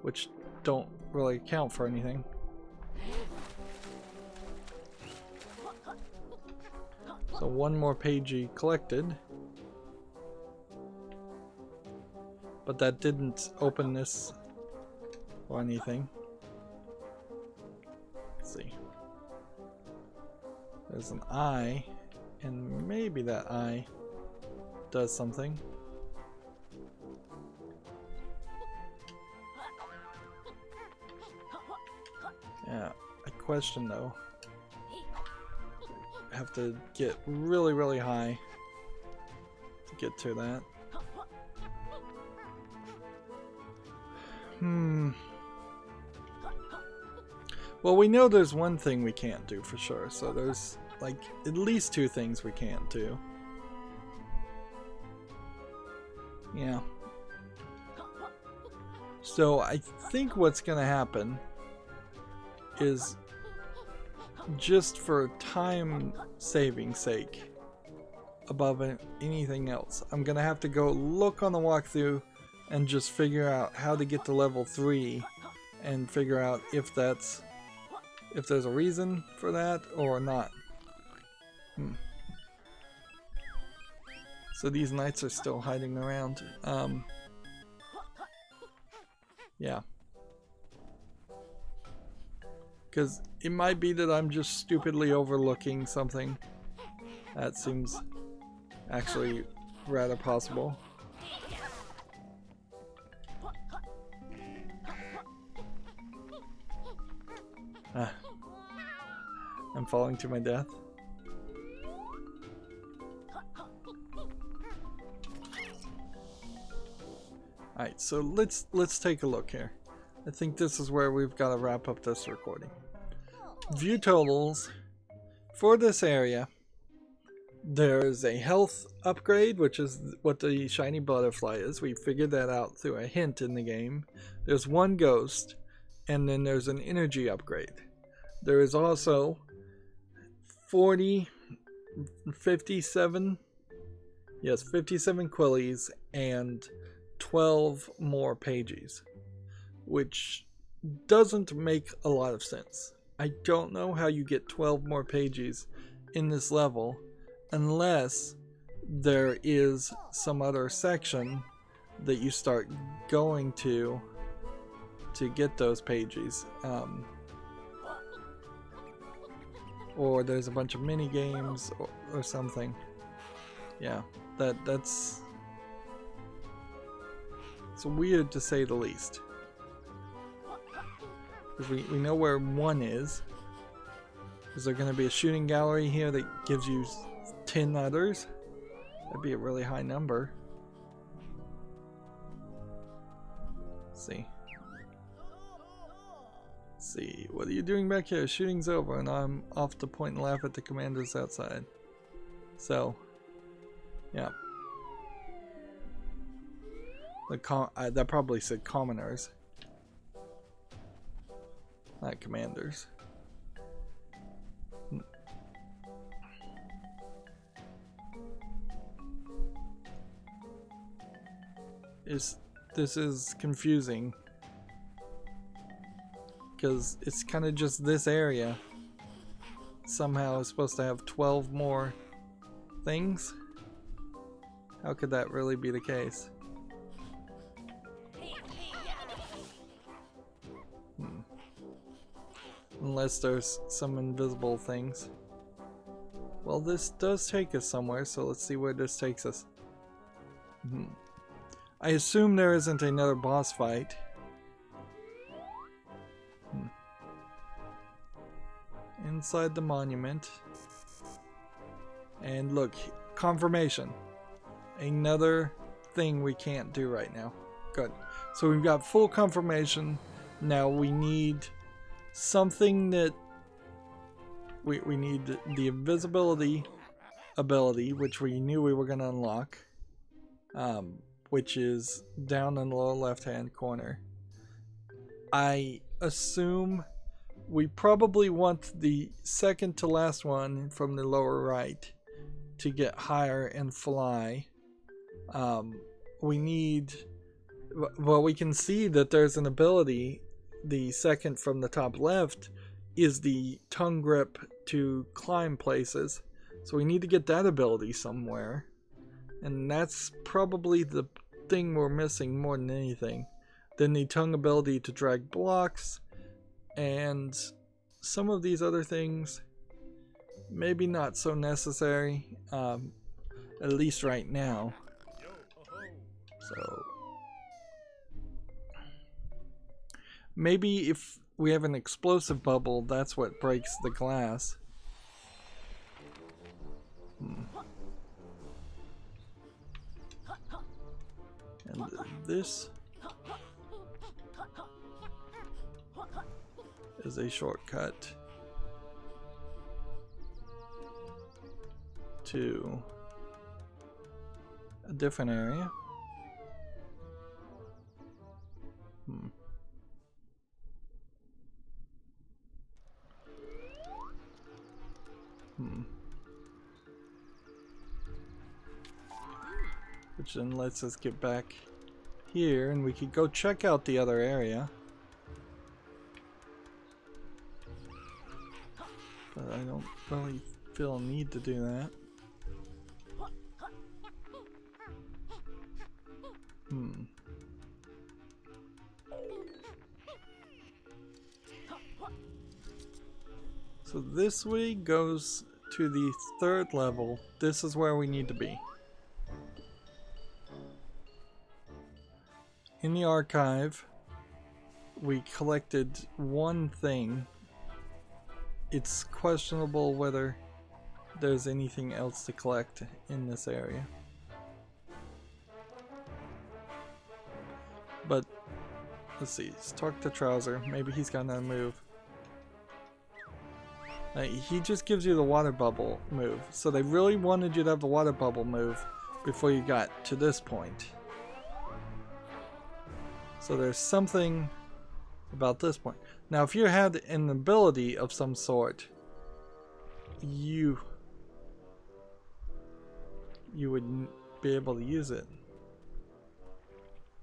which don't really count for anything. So one more Pagie collected. But that didn't open this or anything. Let's see. There's an eye, and maybe that eye does something. Yeah, I question though. I have to get really, really high to get to that. Well, we know there's one thing we can't do for sure, so there's like at least two things we can't do. Yeah. So I think what's gonna happen is, just for time saving sake, above anything else, I'm gonna have to go look on the walkthrough and just figure out how to get to level 3 and figure out if there's a reason for that or not. So these knights are still hiding around. Yeah. Because it might be that I'm just stupidly overlooking something. That seems actually rather possible. I'm falling to my death. Alright, so let's take a look here. I think this is where we've got to wrap up this recording. View totals for this area. There's a health upgrade, which is what the shiny butterfly is. We figured that out through a hint in the game. There's one ghost, and then there's an energy upgrade. There is also 57 quillies and 12 more Pagies, which doesn't make a lot of sense. I don't know how you get 12 more Pagies in this level unless there is some other section that you start going to get those Pagies. Or there's a bunch of mini games or something. Yeah, that's it's weird to say the least. Because we know where one is. Is there going to be a shooting gallery here that gives you 10 others? That'd be a really high number. Let's see. Let's see, what are you doing back here? Shooting's over and I'm off to point and laugh at the commanders outside. So, yeah. That probably said commoners, not commanders. This is confusing because it's kind of just this area somehow is supposed to have 12 more things. How could that really be the case? Unless there's some invisible things. Well, this does take us somewhere, so let's see where this takes us. I assume there isn't another boss fight. inside the monument. And look, confirmation. Another thing we can't do right now. Good. So we've got full confirmation. Now we need something that we need the invisibility ability, which we knew we were going to unlock, which is down in the lower left hand corner. I assume we probably want the second to last one from the lower right to get higher and fly. We need, well, we can see that there's an ability. The second from the top left is the tongue grip to climb places. So we need to get that ability somewhere. And that's probably the thing we're missing more than anything. Then the tongue ability to drag blocks. And some of these other things, maybe not so necessary. At least right now. So maybe if we have an explosive bubble, that's what breaks the glass. And this is a shortcut to a different area. Which then lets us get back here, and we could go check out the other area. But I don't really feel a need to do that. So this way goes to the third level. This is where we need to be. In the archive, we collected one thing. It's questionable whether there's anything else to collect in this area. But let's see, let's talk to Trouser. Maybe he's got another move. He just gives you the water bubble move. So they really wanted you to have the water bubble move before you got to this point. So there's something about this point. Now if you had an ability of some sort, you wouldn't be able to use it.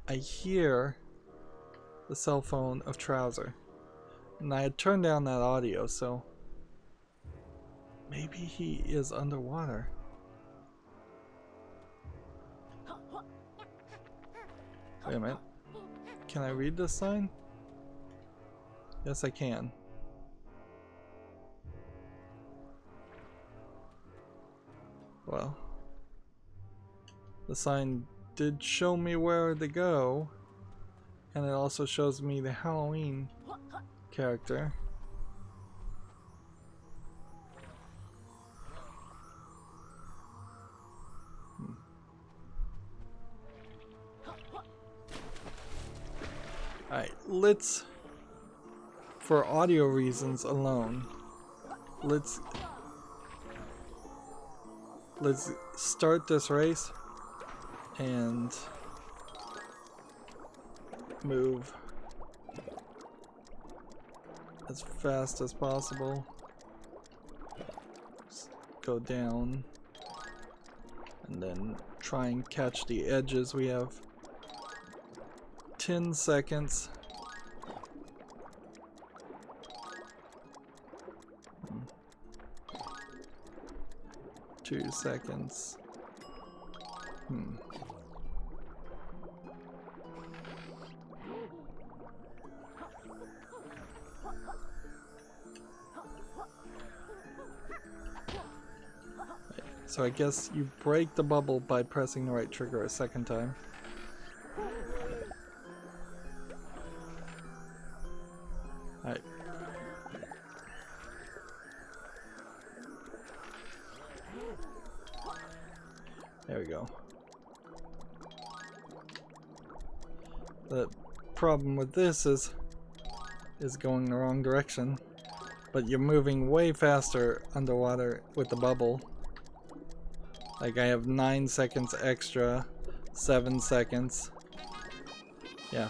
I hear the cell phone of Trouser. And I had turned down that audio, so maybe he is underwater. Wait a minute. Can I read this sign? Yes, I can. Well, the sign did show me where to go, and it also shows me the Halloween character. Alright, let's, for audio reasons alone, let's start this race and move as fast as possible. Just go down and then try and catch the edges. We have 10 seconds. Two seconds. So I guess you break the bubble by pressing the right trigger a second time. Alright. There we go. The problem with this is going the wrong direction, but you're moving way faster underwater with the bubble. Like I have 9 seconds extra, 7 seconds. Yeah.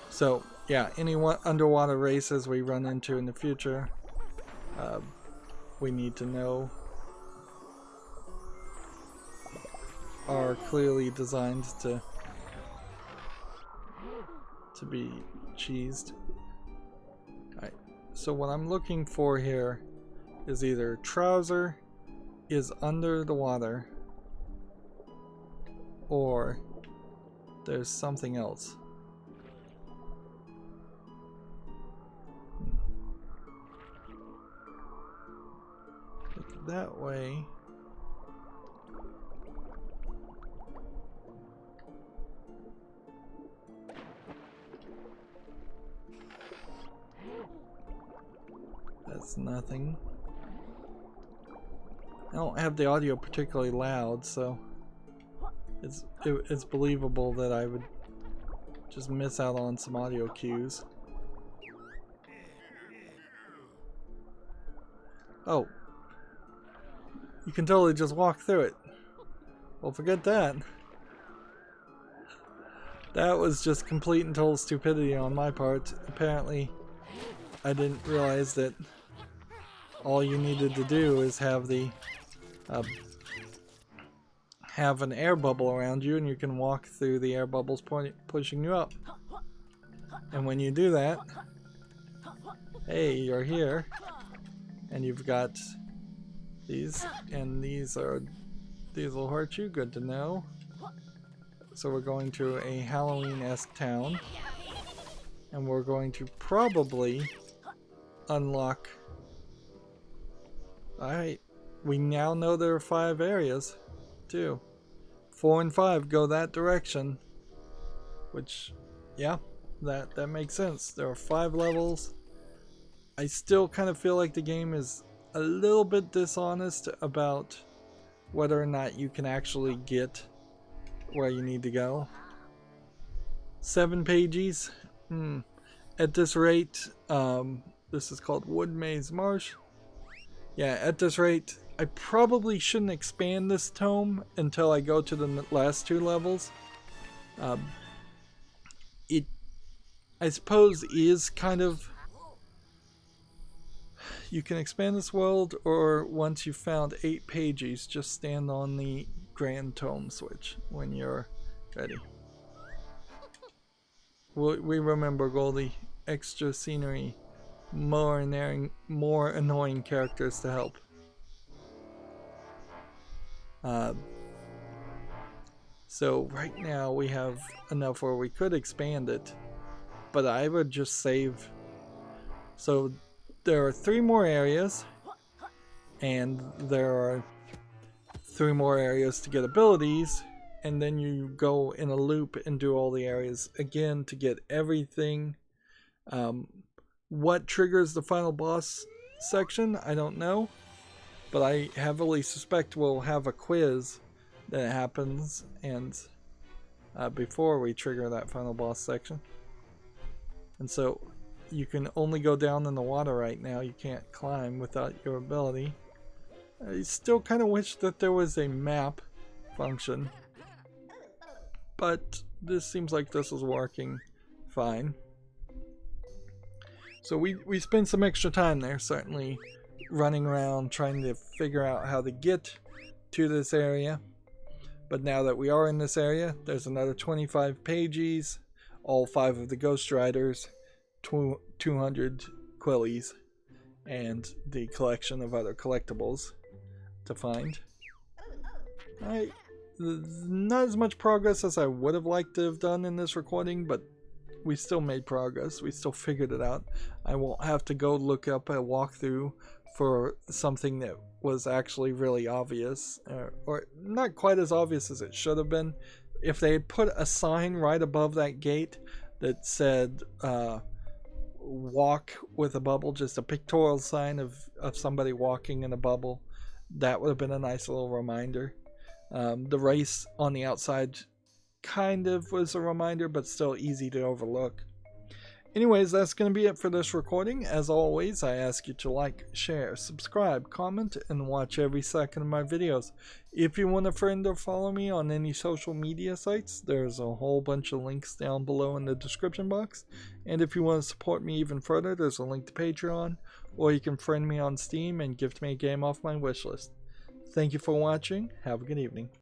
So yeah, any underwater races we run into in the future, we need to know are clearly designed to be cheesed. Alright, so what I'm looking for here is either trouser is under the water or there's something else. Look that way. That's nothing. I don't have the audio particularly loud, so it's believable that I would just miss out on some audio cues. Oh. You can totally just walk through it. Well, forget that. That was just complete and total stupidity on my part. Apparently, I didn't realize that all you needed to do is have the have an air bubble around you, and you can walk through the air bubbles pushing you up. And when you do that, hey, you're here, and you've got these, and these will hurt you. Good to know. So we're going to a Halloween-esque town, and we're going to probably unlock. Alright, we now know there are 5 areas, too. 4 and 5 go that direction, which, yeah, that makes sense. There are 5 levels. I still kind of feel like the game is a little bit dishonest about whether or not you can actually get where you need to go. 7 Pagies. At this rate, this is called Wood Maze Marsh. Yeah, at this rate, I probably shouldn't expand this tome until I go to the last 2 levels. It, I suppose, is kind of... You can expand this world, or once you've found 8 Pagies, just stand on the Grand Tome switch when you're ready. We remember Goldie. Extra scenery. More annoying characters to help. So right now we have enough where we could expand it, but I would just save. So there are 3 more areas, and there are 3 more areas to get abilities, and then you go in a loop and do all the areas again to get everything. What triggers the final boss section, I don't know, but I heavily suspect we'll have a quiz that happens and before we trigger that final boss section. And so you can only go down in the water right now. You can't climb without your ability. I still kind of wish that there was a map function, but this seems like this is working fine. So we spent some extra time there, certainly running around trying to figure out how to get to this area. But now that we are in this area, there's another 25 Pagies, all 5 of the Ghost Riders, 200 Quillies, and the collection of other collectibles to find. Not as much progress as I would have liked to have done in this recording, but we still made progress. We still figured it out. I won't have to go look up a walkthrough for something that was actually really obvious, or not quite as obvious as it should have been. If they had put a sign right above that gate that said walk with a bubble, just a pictorial sign of somebody walking in a bubble, that would have been a nice little reminder. The race on the outside kind of was a reminder, but still easy to overlook. Anyways, that's going to be it for this recording. As always, I ask you to like, share, subscribe, comment, and watch every second of my videos. If you want a friend or follow me on any social media sites, there's a whole bunch of links down below in the description box. And if you want to support me even further, there's a link to Patreon, or you can friend me on Steam and gift me a game off my wishlist. Thank you for watching. Have a good evening.